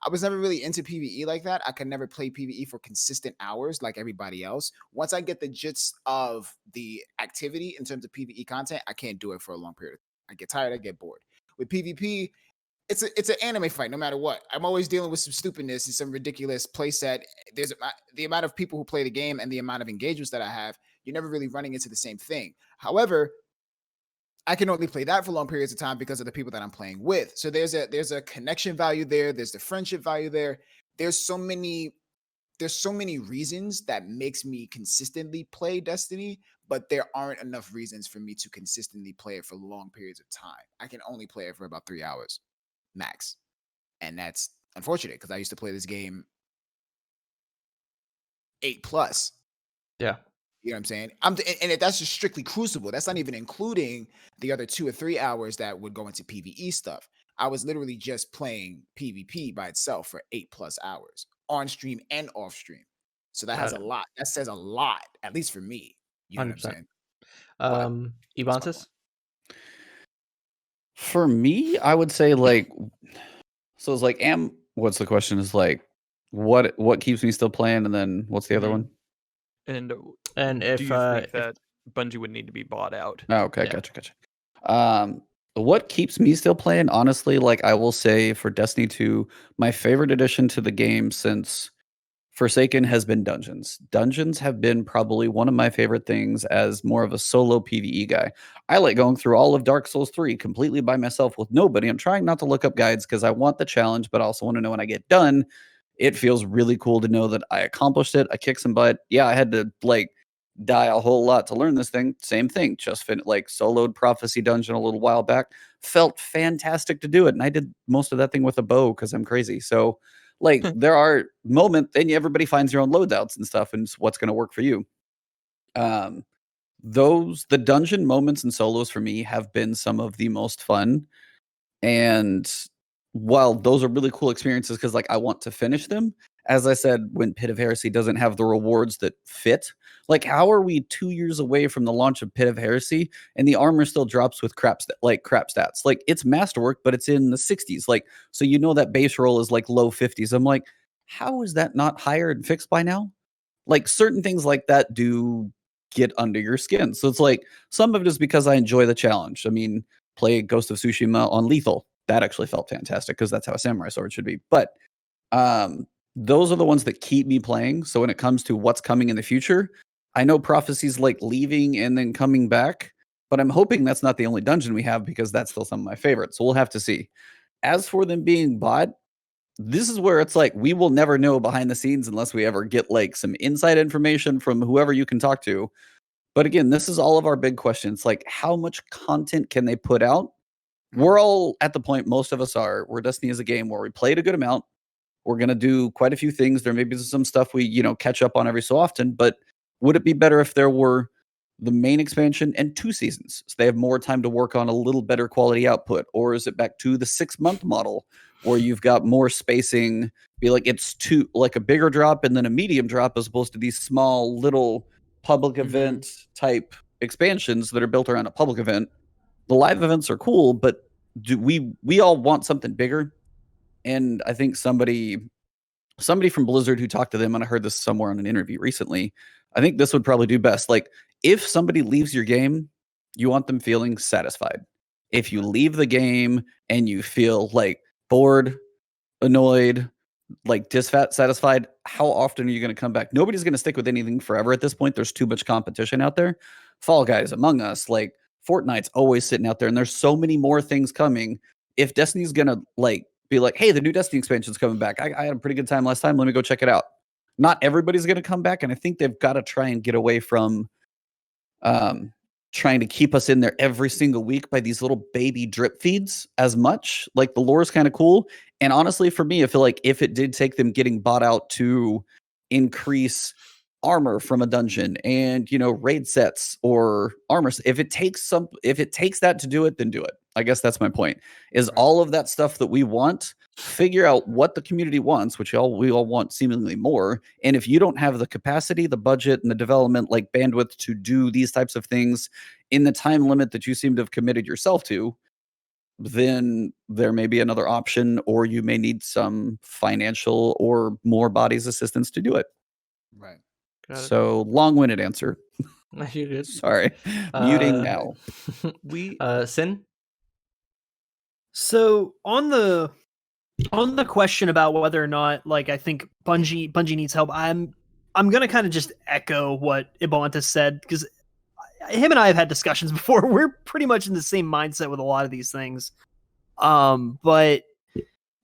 I was never really into PvE like that. I could never play PvE for consistent hours like everybody else. Once I get the gist of the activity in terms of PvE content, I can't do it for a long period of time. I get tired, I get bored. With PvP, it's an anime fight no matter what. I'm always dealing with some stupidness and some ridiculous playset. There's the amount of people who play the game and the amount of engagements that I have, you're never really running into the same thing. However, I can only play that for long periods of time because of the people that I'm playing with. So there's a connection value there. There's the friendship value there. There's so many reasons that makes me consistently play Destiny, but there aren't enough reasons for me to consistently play it for long periods of time. I can only play it for about 3 hours max. and that's unfortunate because I used to play this game 8+. Yeah. You know what I'm saying? And that's just strictly Crucible. That's not even including the other 2 or 3 hours that would go into PvE stuff. I was literally just playing PvP by itself for 8+ hours on stream and off stream. So that has a lot. That says a lot, at least for me. You know what I'm 100%. saying? Ebontis? For me, I would say like, so it's like, what's the question? Is like, what keeps me still playing, and then what's the other one? And if do you think that Bungie would need to be bought out? Oh, okay, gotcha. What keeps me still playing? Honestly, like I will say for Destiny 2, my favorite addition to the game since Forsaken has been dungeons. Dungeons have been probably one of my favorite things as more of a solo PvE guy. I like going through all of Dark Souls 3 completely by myself with nobody. I'm trying not to look up guides because I want the challenge, but I also want to know when I get done. It feels really cool to know that I accomplished it. I kicked some butt. Yeah, I had to like die a whole lot to learn this thing. Same thing. Just like soloed Prophecy Dungeon a little while back. Felt fantastic to do it. And I did most of that thing with a bow because I'm crazy. So like there are moments, then everybody finds your own loadouts and stuff, and it's what's going to work for you. The dungeon moments and solos for me have been some of the most fun. And while those are really cool experiences because like I want to finish them, as I said, when Pit of Heresy doesn't have the rewards that fit, like how are we 2 years away from the launch of Pit of Heresy and the armor still drops with crap stats? Like it's masterwork, but it's in the 60s. Like, so you know that base roll is like low 50s. I'm like, how is that not higher and fixed by now? Like certain things like that do get under your skin. So it's like some of it is because I enjoy the challenge. I mean, play Ghost of Tsushima on lethal. That actually felt fantastic because that's how a samurai sword should be. But those are the ones that keep me playing. So when it comes to what's coming in the future, I know Prophecy's like leaving and then coming back, but I'm hoping that's not the only dungeon we have because that's still some of my favorites. So we'll have to see. As for them being bought, this is where it's like we will never know behind the scenes unless we ever get like some inside information from whoever you can talk to. But again, this is all of our big questions. Like, how much content can they put out? We're all at the point, most of us are, where Destiny is a game where we played a good amount. We're going to do quite a few things. There may be some stuff we, catch up on every so often, but would it be better if there were the main expansion and 2 seasons? So they have more time to work on a little better quality output. Or is it back to the 6-month model where you've got more spacing, be like it's like a bigger drop and then a medium drop as opposed to these small little public event type expansions that are built around a public event. The live events are cool, but we all want something bigger. And I think somebody from Blizzard who talked to them, and I heard this somewhere on an interview recently, I think this would probably do best. Like if somebody leaves your game, you want them feeling satisfied. If you leave the game and you feel like bored, annoyed, like dissatisfied, how often are you going to come back? Nobody's going to stick with anything forever at this point. There's too much competition out there. Fall Guys, Among Us, like Fortnite's always sitting out there, and there's so many more things coming. If Destiny's going to like be like, hey, the new Destiny expansion's coming back. I had a pretty good time last time. Let me go check it out. Not everybody's going to come back, and I think they've got to try and get away from trying to keep us in there every single week by these little baby drip feeds as much. Like the lore is kind of cool. And honestly, for me, I feel like if it did take them getting bought out to increase armor from a dungeon and, raid sets or armor, if it takes that to do it, then do it. I guess that's my point, is all of that stuff that we want, figure out what the community wants, which we all want seemingly more. And if you don't have the capacity, the budget, and the development like bandwidth to do these types of things in the time limit that you seem to have committed yourself to, then there may be another option, or you may need some financial or more bodies assistance to do it. Right. So long-winded answer. You're good. Sorry. Muting now. Sin? So on the question about whether or not, like, I think Bungie needs help, I'm gonna kind of just echo what Ebontis said, because him and I have had discussions before. We're pretty much in the same mindset with a lot of these things. But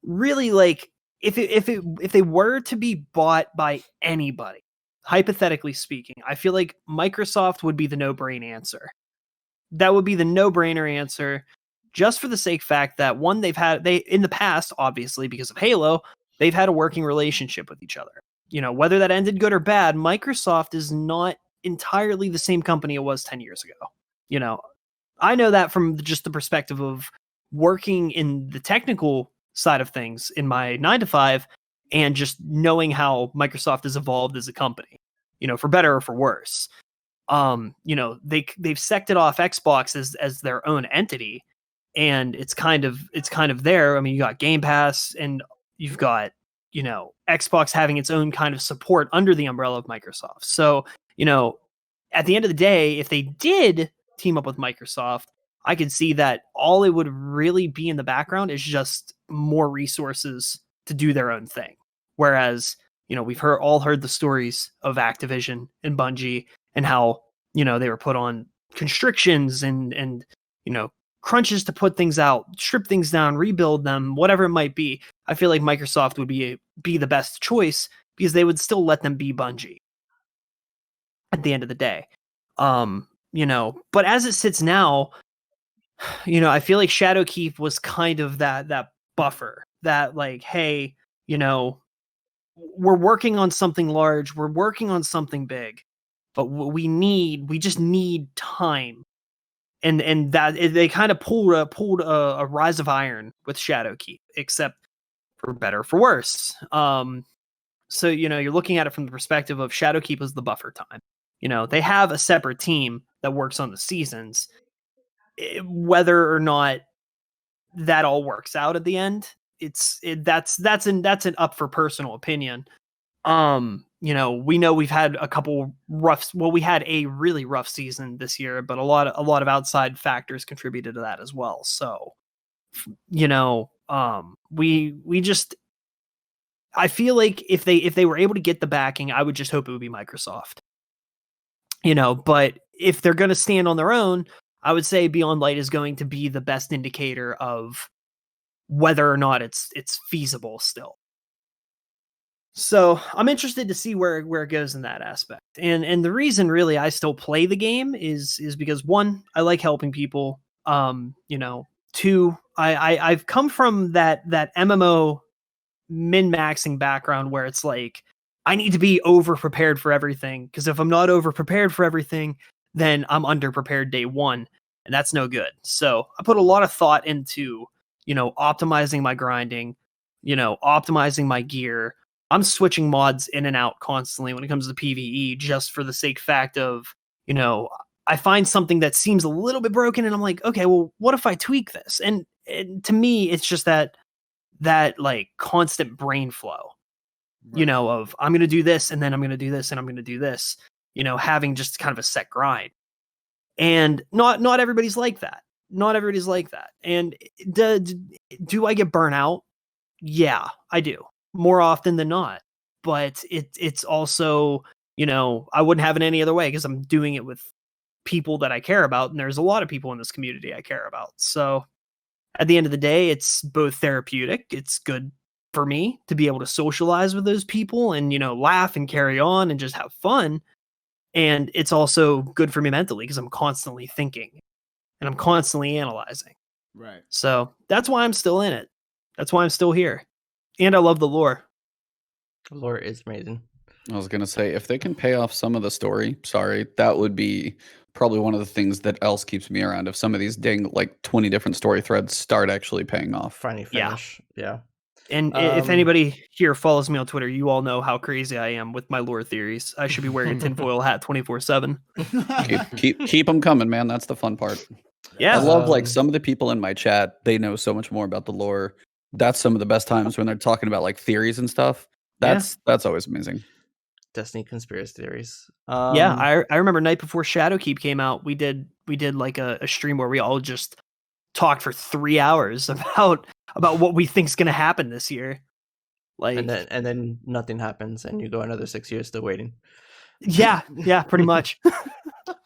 really, like, if they were to be bought by anybody, hypothetically speaking, I feel like Microsoft would be the no-brainer answer. That would be the no-brainer answer. just for the sake fact that one, they in the past, obviously because of Halo, they've had a working relationship with each other. Whether that ended good or bad, Microsoft is not entirely the same company it was 10 years ago. I know that from just the perspective of working in the technical side of things in my 9 to 5 and just knowing how Microsoft has evolved as a company, for better or for worse. They've sected off Xbox as their own entity, and it's kind of there. I mean, you got Game Pass and you've got, Xbox having its own kind of support under the umbrella of Microsoft. So, at the end of the day, if they did team up with Microsoft, I could see that all it would really be in the background is just more resources to do their own thing. Whereas, we've all heard the stories of Activision and Bungie and how, they were put on constrictions and crunches to put things out, strip things down, rebuild them, whatever it might be. I feel like Microsoft would be the best choice because they would still let them be Bungie at the end of the day. But as it sits now, I feel like Shadowkeep was kind of that buffer that, like, hey, we're working on something large, we're working on something big, but we just need time. And that they kind of pulled a Rise of Iron with Shadowkeep, except for better or for worse. So you're looking at it from the perspective of Shadowkeep as the buffer time. They have a separate team that works on the seasons. Whether or not that all works out at the end, that's an up for personal opinion. We know we've had a couple we had a really rough season this year, but a lot of outside factors contributed to that as well. So, we just, I feel like if they were able to get the backing, I would just hope it would be Microsoft. But if they're going to stand on their own, I would say Beyond Light is going to be the best indicator of whether or not it's feasible still. So I'm interested to see where it goes in that aspect. And the reason really I still play the game is because, one, I like helping people. Two, I've come from that MMO min-maxing background where it's like I need to be over prepared for everything, because if I'm not over prepared for everything, then I'm under prepared day one, and that's no good. So I put a lot of thought into optimizing my grinding, optimizing my gear. I'm switching mods in and out constantly when it comes to PvE, just for the sake fact of, I find something that seems a little bit broken and I'm like, okay, well, what if I tweak this? And to me, it's just that like constant brain flow, right. Of I'm going to do this and then I'm going to do this and I'm going to do this, having just kind of a set grind. And not everybody's like that. Not everybody's like that. And do I get burnt out? Yeah, I do. More often than not. But it's also, I wouldn't have it any other way because I'm doing it with people that I care about. And there's a lot of people in this community I care about. So at the end of the day, it's both therapeutic. It's good for me to be able to socialize with those people and, laugh and carry on and just have fun. And it's also good for me mentally because I'm constantly thinking and I'm constantly analyzing. Right. So that's why I'm still in it. That's why I'm still here. And I love the lore. The lore is amazing. I was going to say, if they can pay off some of the story, that would be probably one of the things that else keeps me around. If some of these dang, 20 different story threads start actually paying off. Finally finish. Yeah. And if anybody here follows me on Twitter, you all know how crazy I am with my lore theories. I should be wearing a tinfoil hat 24/7. Keep them coming, man. That's the fun part. Yeah. I love some of the people in my chat. They know so much more about the lore. That's some of the best times when they're talking about theories and stuff. That's always amazing. Destiny conspiracy theories. I remember night before Shadowkeep came out, we did like a stream where we all just talked for 3 hours about what we think's gonna happen this year. And then nothing happens, and you go another 6 years still waiting. Yeah, pretty much.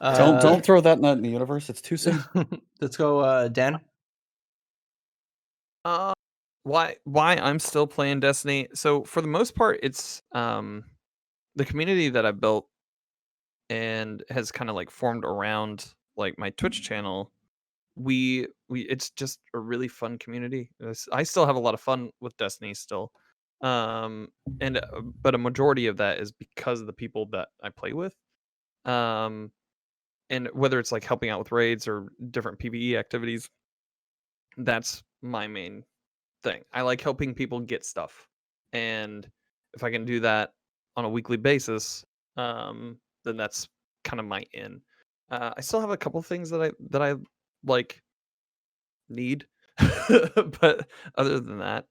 Don't throw that nut in the universe. It's too soon. Let's go, Dan. Why I'm still playing Destiny? So for the most part, it's the community that I built and has kind of formed around my Twitch channel it's just a really fun community. I still have a lot of fun with Destiny still. And but a majority of that is because of the people that I play with. And whether it's like helping out with raids or different PvE activities, that's my main thing. I like helping people get stuff. And if I can do that on a weekly basis, then that's kind of my in. I still have a couple things that I like need, but other than that,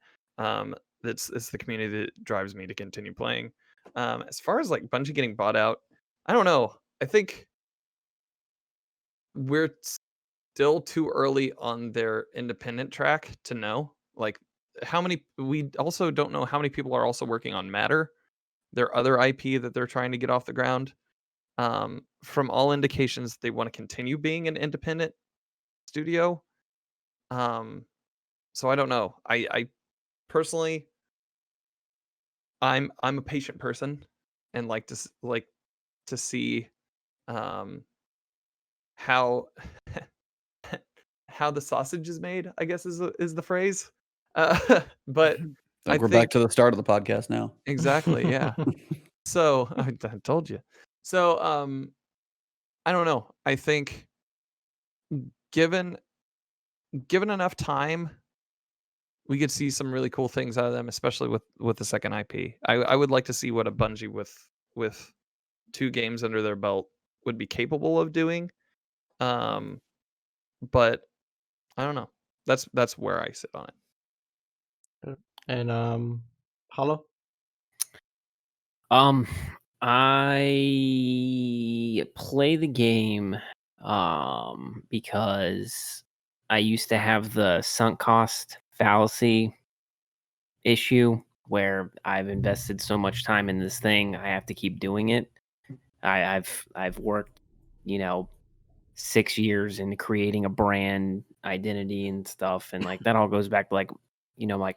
it's the community that drives me to continue playing. As far as like Bungie getting bought out, I don't know. I think we're still too early on their independent track to know. Like how many, we also don't know how many people are also working on Matter, their other IP that they're trying to get off the ground. From all indications, they want to continue being an independent studio. So I don't know. I personally, I'm a patient person and like to see how how the sausage is made, I guess is the phrase. But I We're think back to the start of the podcast now. exactly, yeah. So I told you. So I don't know. I think given enough time, we could see some really cool things out of them, especially with the second IP. I would like to see what a Bungie with 2 games under their belt would be capable of doing. But I don't know. That's where I sit on it. And Hollow. I play the game because I used to have the sunk cost fallacy issue where I've invested so much time in this thing, I have to keep doing it. I've worked, 6 years in creating a brand identity and stuff, and like that all goes back to like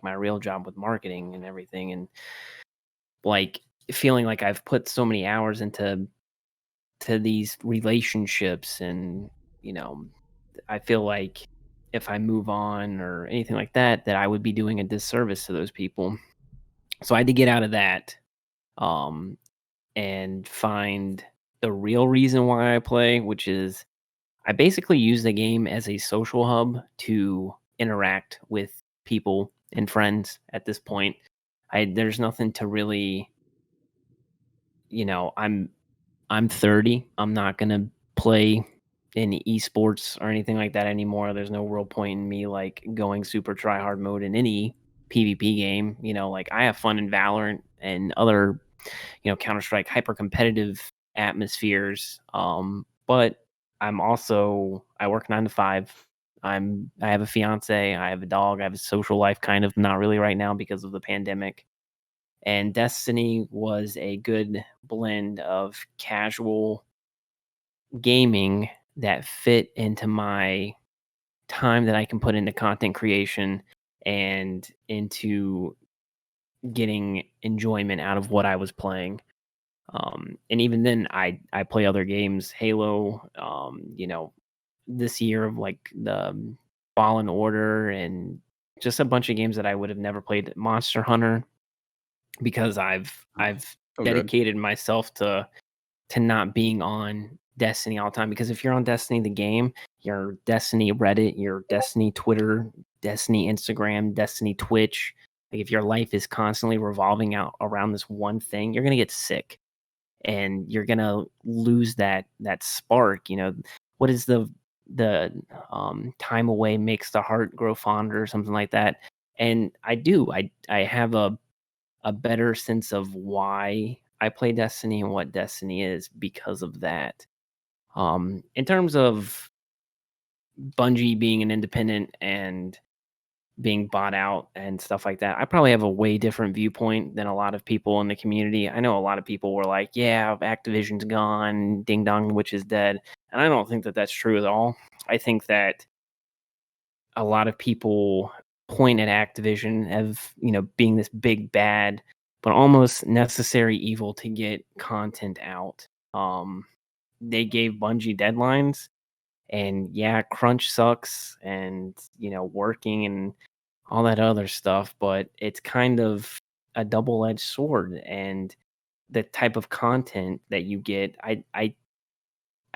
my real job with marketing and everything, and like feeling like I've put so many hours into these relationships, and I feel like if I move on or anything like that, that I would be doing a disservice to those people. So I had to get out of that, and find the real reason why I play, which is I basically use the game as a social hub to interact with people and friends at this point. There's nothing to really, I'm 30. I'm not going to play in esports or anything like that anymore. There's no real point in me like going super try hard mode in any PvP game. Like I have fun in Valorant and other, Counter-Strike hyper competitive atmospheres. But I work 9 to 5. I have a fiance, I have a dog, I have a social life, kind of, not really right now because of the pandemic. And Destiny was a good blend of casual gaming that fit into my time that I can put into content creation and into getting enjoyment out of what I was playing. And even then, I play other games, Halo, this year of like the Fallen Order, and just a bunch of games that I would have never played. Monster Hunter, because I've Oh, good. dedicated myself to not being on Destiny all the time. Because if you're on Destiny the game, your Destiny Reddit, your Destiny Twitter, Destiny Instagram, Destiny Twitch, like if your life is constantly revolving out around this one thing, you're gonna get sick and you're gonna lose that spark. What is the time away makes the heart grow fonder or something like that. And I have a better sense of why I play Destiny and what Destiny is because of that. In terms of Bungie being an independent and being bought out and stuff like that, I probably have a way different viewpoint than a lot of people in the community. I know a lot of people were like, yeah, Activision's gone, ding dong, which is dead. And I don't think that that's true at all. I think that a lot of people point at Activision as, being this big bad, but almost necessary evil to get content out. They gave Bungie deadlines, And yeah, crunch sucks, and working and all that other stuff, but it's kind of a double-edged sword. And the type of content that you get, I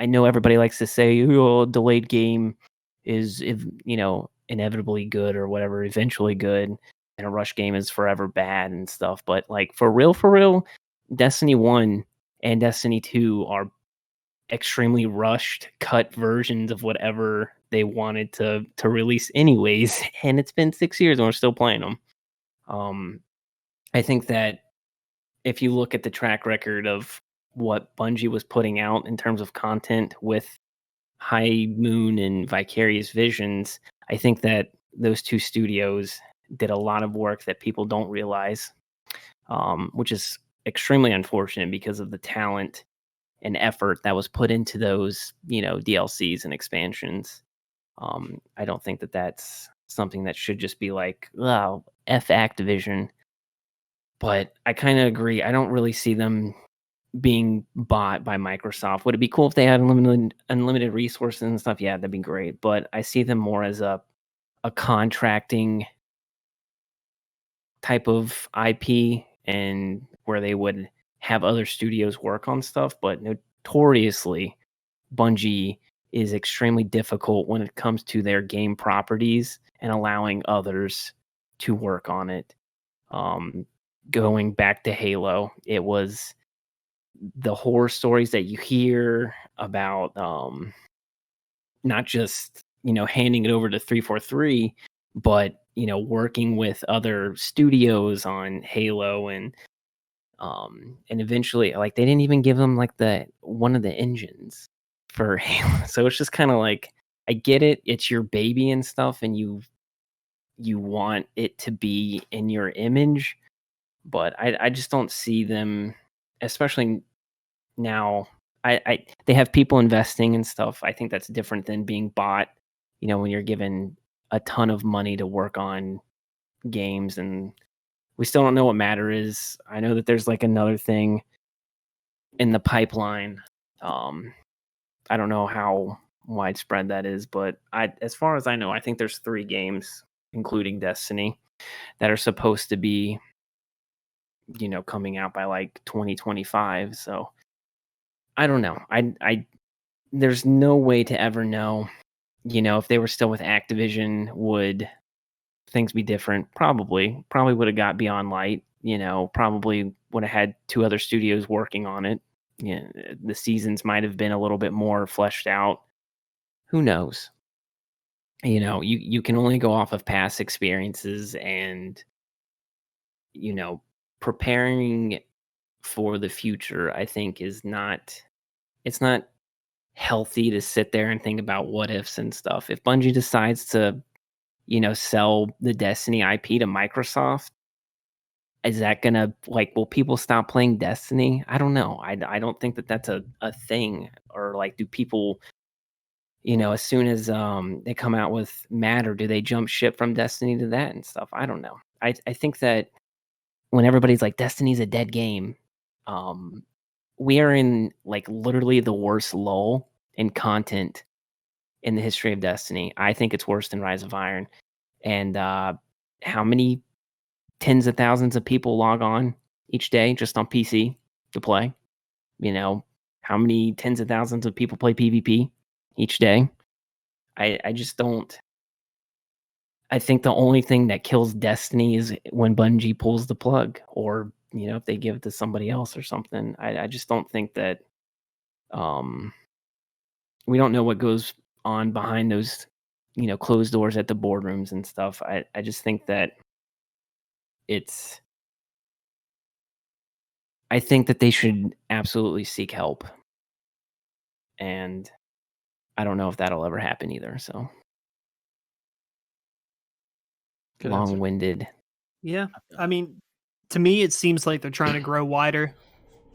know everybody likes to say, "Oh, delayed game is, if inevitably good or whatever, eventually good, and a rush game is forever bad and stuff." But like for real, Destiny 1 and Destiny 2 are extremely rushed, cut versions of whatever they wanted to release anyways, and it's been 6 years and we're still playing them. I think that if you look at the track record of what Bungie was putting out in terms of content with High Moon and Vicarious Visions, I think that those two studios did a lot of work that people don't realize, which is extremely unfortunate because of the talent and effort that was put into those, DLCs and expansions. I don't think that that's something that should just be like, "Oh, F Activision." But I kind of agree. I don't really see them being bought by Microsoft. Would it be cool if they had unlimited resources and stuff? Yeah, that'd be great. But I see them more as a contracting type of IP, and where they would have other studios work on stuff. But notoriously, Bungie is extremely difficult when it comes to their game properties and allowing others to work on it. Going back to Halo, it was the horror stories that you hear about, not just handing it over to 343, but working with other studios on Halo, and eventually, like, they didn't even give them like one of the engines for Halo. So it's just kind of like, I get it, it's your baby and stuff, and you want it to be in your image, but I just don't see them, especially now. They have people investing and stuff. I think that's different than being bought, when you're given a ton of money to work on games. And we still don't know what Matter is. I know that there's like another thing in the pipeline. I don't know how widespread that is, but as far as I know, I think there's 3 games, including Destiny, that are supposed to be, coming out by like 2025. So I don't know. There's no way to ever know. If they were still with Activision, would things be different? Probably would have got Beyond Light. Probably would have had 2 other studios working on it. The seasons might have been a little bit more fleshed out. Who knows? You can only go off of past experiences, and preparing for the future, I think, it's not healthy to sit there and think about what ifs and stuff. If Bungie decides to, sell the Destiny IP to Microsoft, is that gonna, like, will people stop playing Destiny? I don't know. I don't think that that's a thing. Or like, do people, as soon as they come out with Matter, do they jump ship from Destiny to that and stuff? I don't know. I think that when everybody's like, Destiny's a dead game, we are in like literally the worst lull in content in the history of Destiny. I think it's worse than Rise of Iron. And how many tens of thousands of people log on each day just on PC to play? How many tens of thousands of people play PvP each day? I just don't. I think the only thing that kills Destiny is when Bungie pulls the plug, or if they give it to somebody else or something. I just don't think that. We don't know what goes on behind those, closed doors at the boardrooms and stuff. I just think that I think that they should absolutely seek help. And I don't know if that'll ever happen either. So Good answer. long-winded. Yeah. I mean, to me, it seems like they're trying to grow wider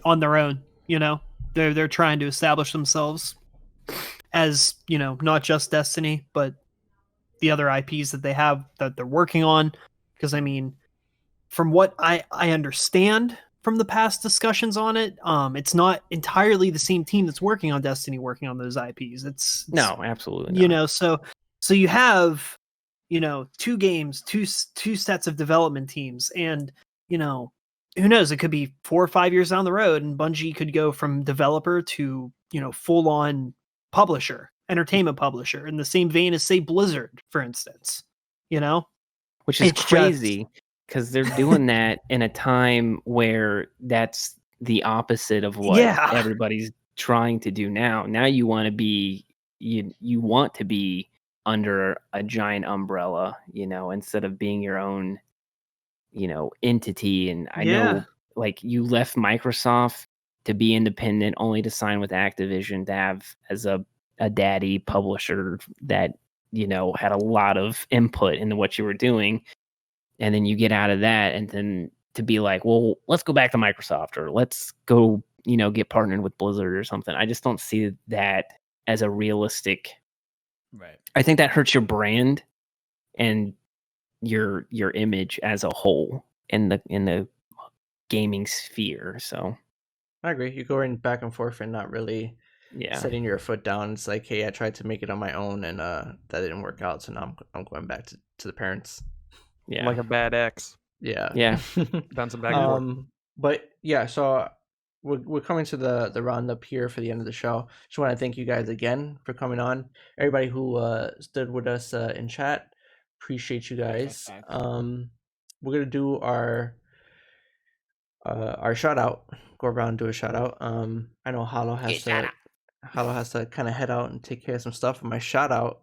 on their own. They're trying to establish themselves as, not just Destiny, but the other IPs that they have that they're working on. Because I mean, from what I understand from the past discussions on it. It's not entirely the same team that's working on Destiny working on those IPs. It's No, absolutely not. you know, so you have, you know, 2 games, two sets of development teams, and you know, who knows, it could be 4 or 5 years down the road and Bungie could go from developer to, you know, full on publisher, entertainment publisher, in the same vein as, say, Blizzard, for instance, you know, which is it's crazy because they're doing that in a time where that's the opposite of what Yeah. everybody's trying to do now. Now you want to be you want to be under a giant umbrella, you know, instead of being your own, you know, entity. And I Yeah. know, like, you left Microsoft to be independent, only to sign with Activision to have as a daddy publisher that, you know, had a lot of input into what you were doing. And then you get out of that, and then to be like, well, let's go back to Microsoft, or let's go, you know, get partnered with Blizzard or something. I just don't see that as a realistic. Right. I think that hurts your brand and your image as a whole in the gaming sphere. So I agree. You're going back and forth and not really yeah, setting your foot down. It's like, hey, I tried to make it on my own, and that didn't work out. So now I'm going back to the parents. yeah, Like a bad ex. Yeah. yeah. Bouncing back and forth. But yeah, so we're coming to the roundup here for the end of the show. Just want to thank you guys again for coming on. Everybody who stood with us in chat, appreciate you guys. We're gonna do our shout out. Go around and do a shout out. I know Hollow has to kind of head out and take care of some stuff. And my shout out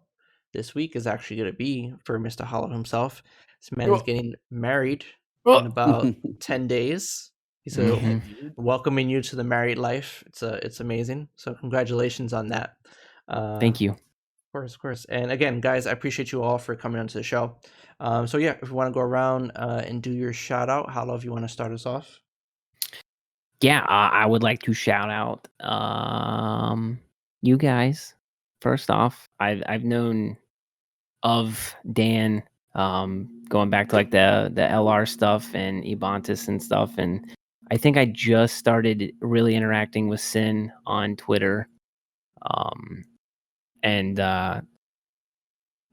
this week is actually gonna be for Mr. Hollow himself. This man is getting married in about 10 days. He's welcoming you to the married life. It's amazing. So congratulations on that. Thank you. Of course. And again, guys, I appreciate you all for coming onto the show. So yeah, if you want to go around and do your shout out, Hollow, if you want to start us off. Yeah, I would like to shout out you guys. First off, I've known of Dan going back to like the LR stuff and Ebontis and stuff, and I think I just started really interacting with Sin on Twitter, and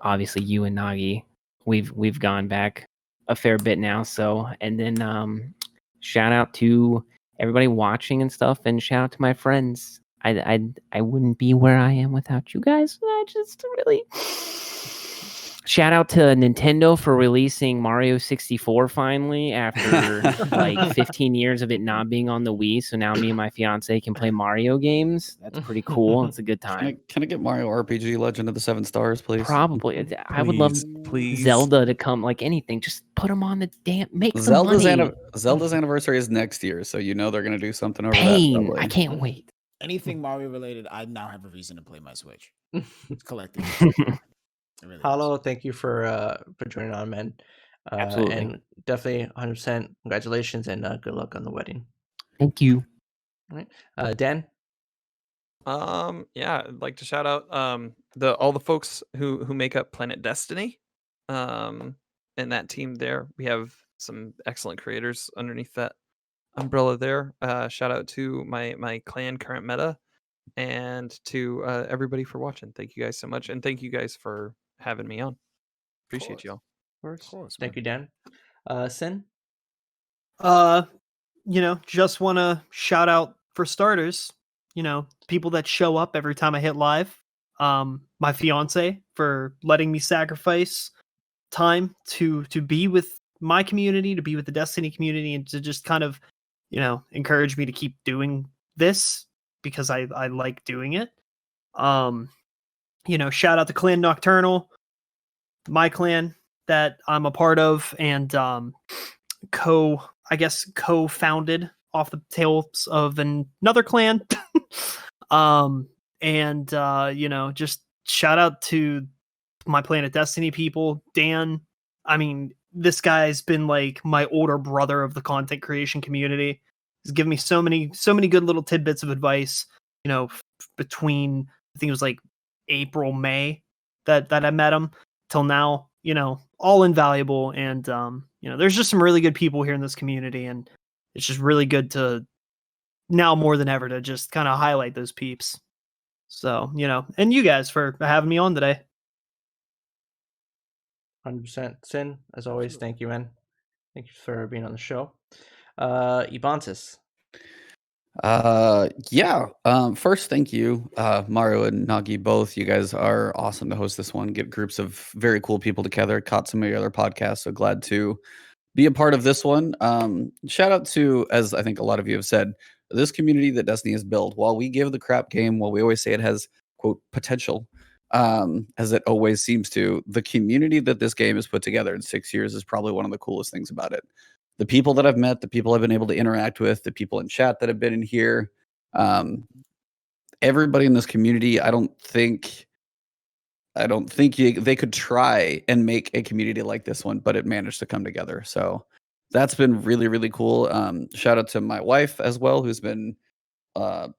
obviously you and Nogi, we've gone back a fair bit now. So, and then shout out to everybody watching and stuff, and shout out to my friends. I wouldn't be where I am without you guys. I just really shout out to Nintendo for releasing Mario 64 finally after like 15 years of it not being on the Wii. So now me and my fiance can play Mario games. That's pretty cool. It's a good time. Can I get Mario RPG Legend of the 7 Stars, please? Probably. I would love Zelda to come, like anything. Just put them on the damn. Make Zelda's some money. Zelda's anniversary is next year, so you know they're gonna do something over Pain. that. Probably. I can't wait. Anything Mario related, I now have a reason to play my Switch. It's collecting. Really Hollow, thank you for joining on, man. Absolutely. And definitely 100% congratulations and good luck on the wedding. Thank you. All right. Dan? Yeah, I'd like to shout out all the folks who make up Planet Destiny. And that team there. We have some excellent creators underneath that umbrella there. Shout out to my clan Current Meta, and to everybody for watching. Thank you guys so much, and thank you guys for having me on. Appreciate y'all. Of course. Thank you, Dan. Sin? You know, just want to shout out, for starters, you know, people that show up every time I hit live. My fiance for letting me sacrifice time to be with my community, to be with the Destiny community, and to just kind of, you know, encourage me to keep doing this because I like doing it. You know, shout out to Clan Nocturnal, my clan that I'm a part of, and co-founded off the tails of another clan. And you know, just shout out to my Planet Destiny people. Dan, I mean, this guy's been like my older brother of the content creation community. He's given me so many good little tidbits of advice, you know, between, I think it was like April, May that I met him till now, you know, all invaluable. And you know, there's just some really good people here in this community, and it's just really good to now more than ever to just kind of highlight those peeps. So, and you guys for having me on today. 100%. Sin, as always, thank you, man. Thank you for being on the show. Ebontis. First, thank you, Maru and Nagi, both. You guys are awesome to host this one. Get groups of very cool people together. Caught some of your other podcasts, so glad to be a part of this one. Shout out to, as I think a lot of you have said, this community that Destiny has built. While we give the crap game, while we always say it has, quote, potential, as it always seems to, the community that this game has put together in 6 years is probably one of the coolest things about it. The people that I've met, the people I've been able to interact with, the people in chat that have been in here, everybody in this community, I don't think they could try and make a community like this one, but it managed to come together. So that's been really, really cool. Shout out to my wife as well, who's been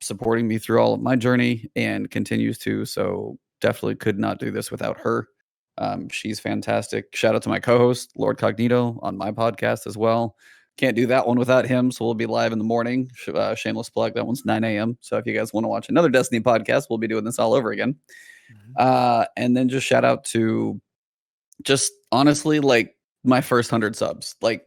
supporting me through all of my journey and continues to. So definitely could not do this without her. She's fantastic. Shout out to my co-host, Lord Cognito, on my podcast as well. Can't do that one without him, so we'll be live in the morning. Shameless plug. That one's 9 a.m. So if you guys want to watch another Destiny podcast, we'll be doing this all over again. And then just shout out to just honestly, like my first 100 subs. Like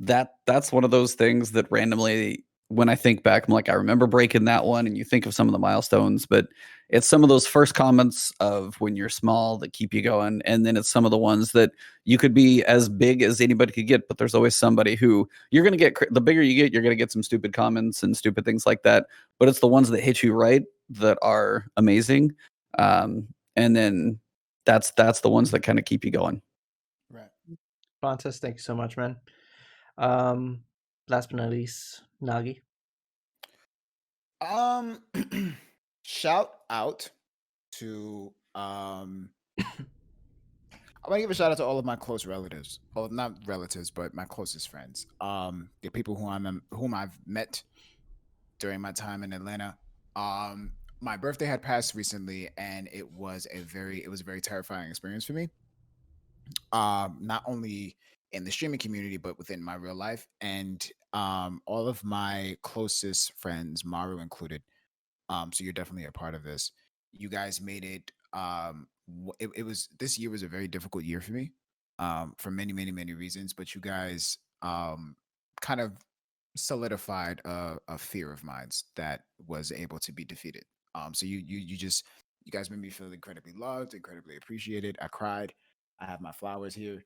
that's one of those things that randomly, when I think back, I'm like, I remember breaking that one, and you think of some of the milestones, but it's some of those first comments of when you're small that keep you going. And then it's some of the ones that you could be as big as anybody could get, but there's always somebody who you're going to get, the bigger you get, you're going to get some stupid comments and stupid things like that. But it's the ones that hit you right that are amazing. And then that's the ones that kind of keep you going. Right. Bontis, thank you so much, man. Last but not least, Nagi. Shout out to I want to give a shout out to all of my close relatives. Well, not relatives, but my closest friends. The people whom I've met during my time in Atlanta. My birthday had passed recently, and it was a very terrifying experience for me. Not only in the streaming community, but within my real life. And all of my closest friends, Maru included, so you're definitely a part of this. You guys made it. It was, this year was a very difficult year for me, for many, many, many reasons. But you guys kind of solidified a fear of mine that was able to be defeated. So you guys made me feel incredibly loved, incredibly appreciated. I cried. I have my flowers here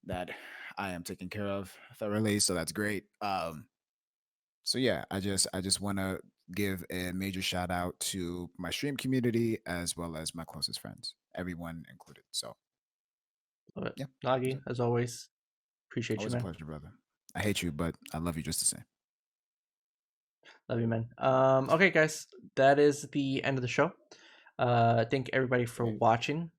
that I am taken care of thoroughly, so that's great. So yeah, I just want to give a major shout out to my stream community as well as my closest friends, everyone included. So Love it. yeah, Nagi, as always, appreciate always you, a man. pleasure, brother. I hate you, but I love you just the same. Love you, man. Okay, guys, that is the end of the show. Thank everybody for watching.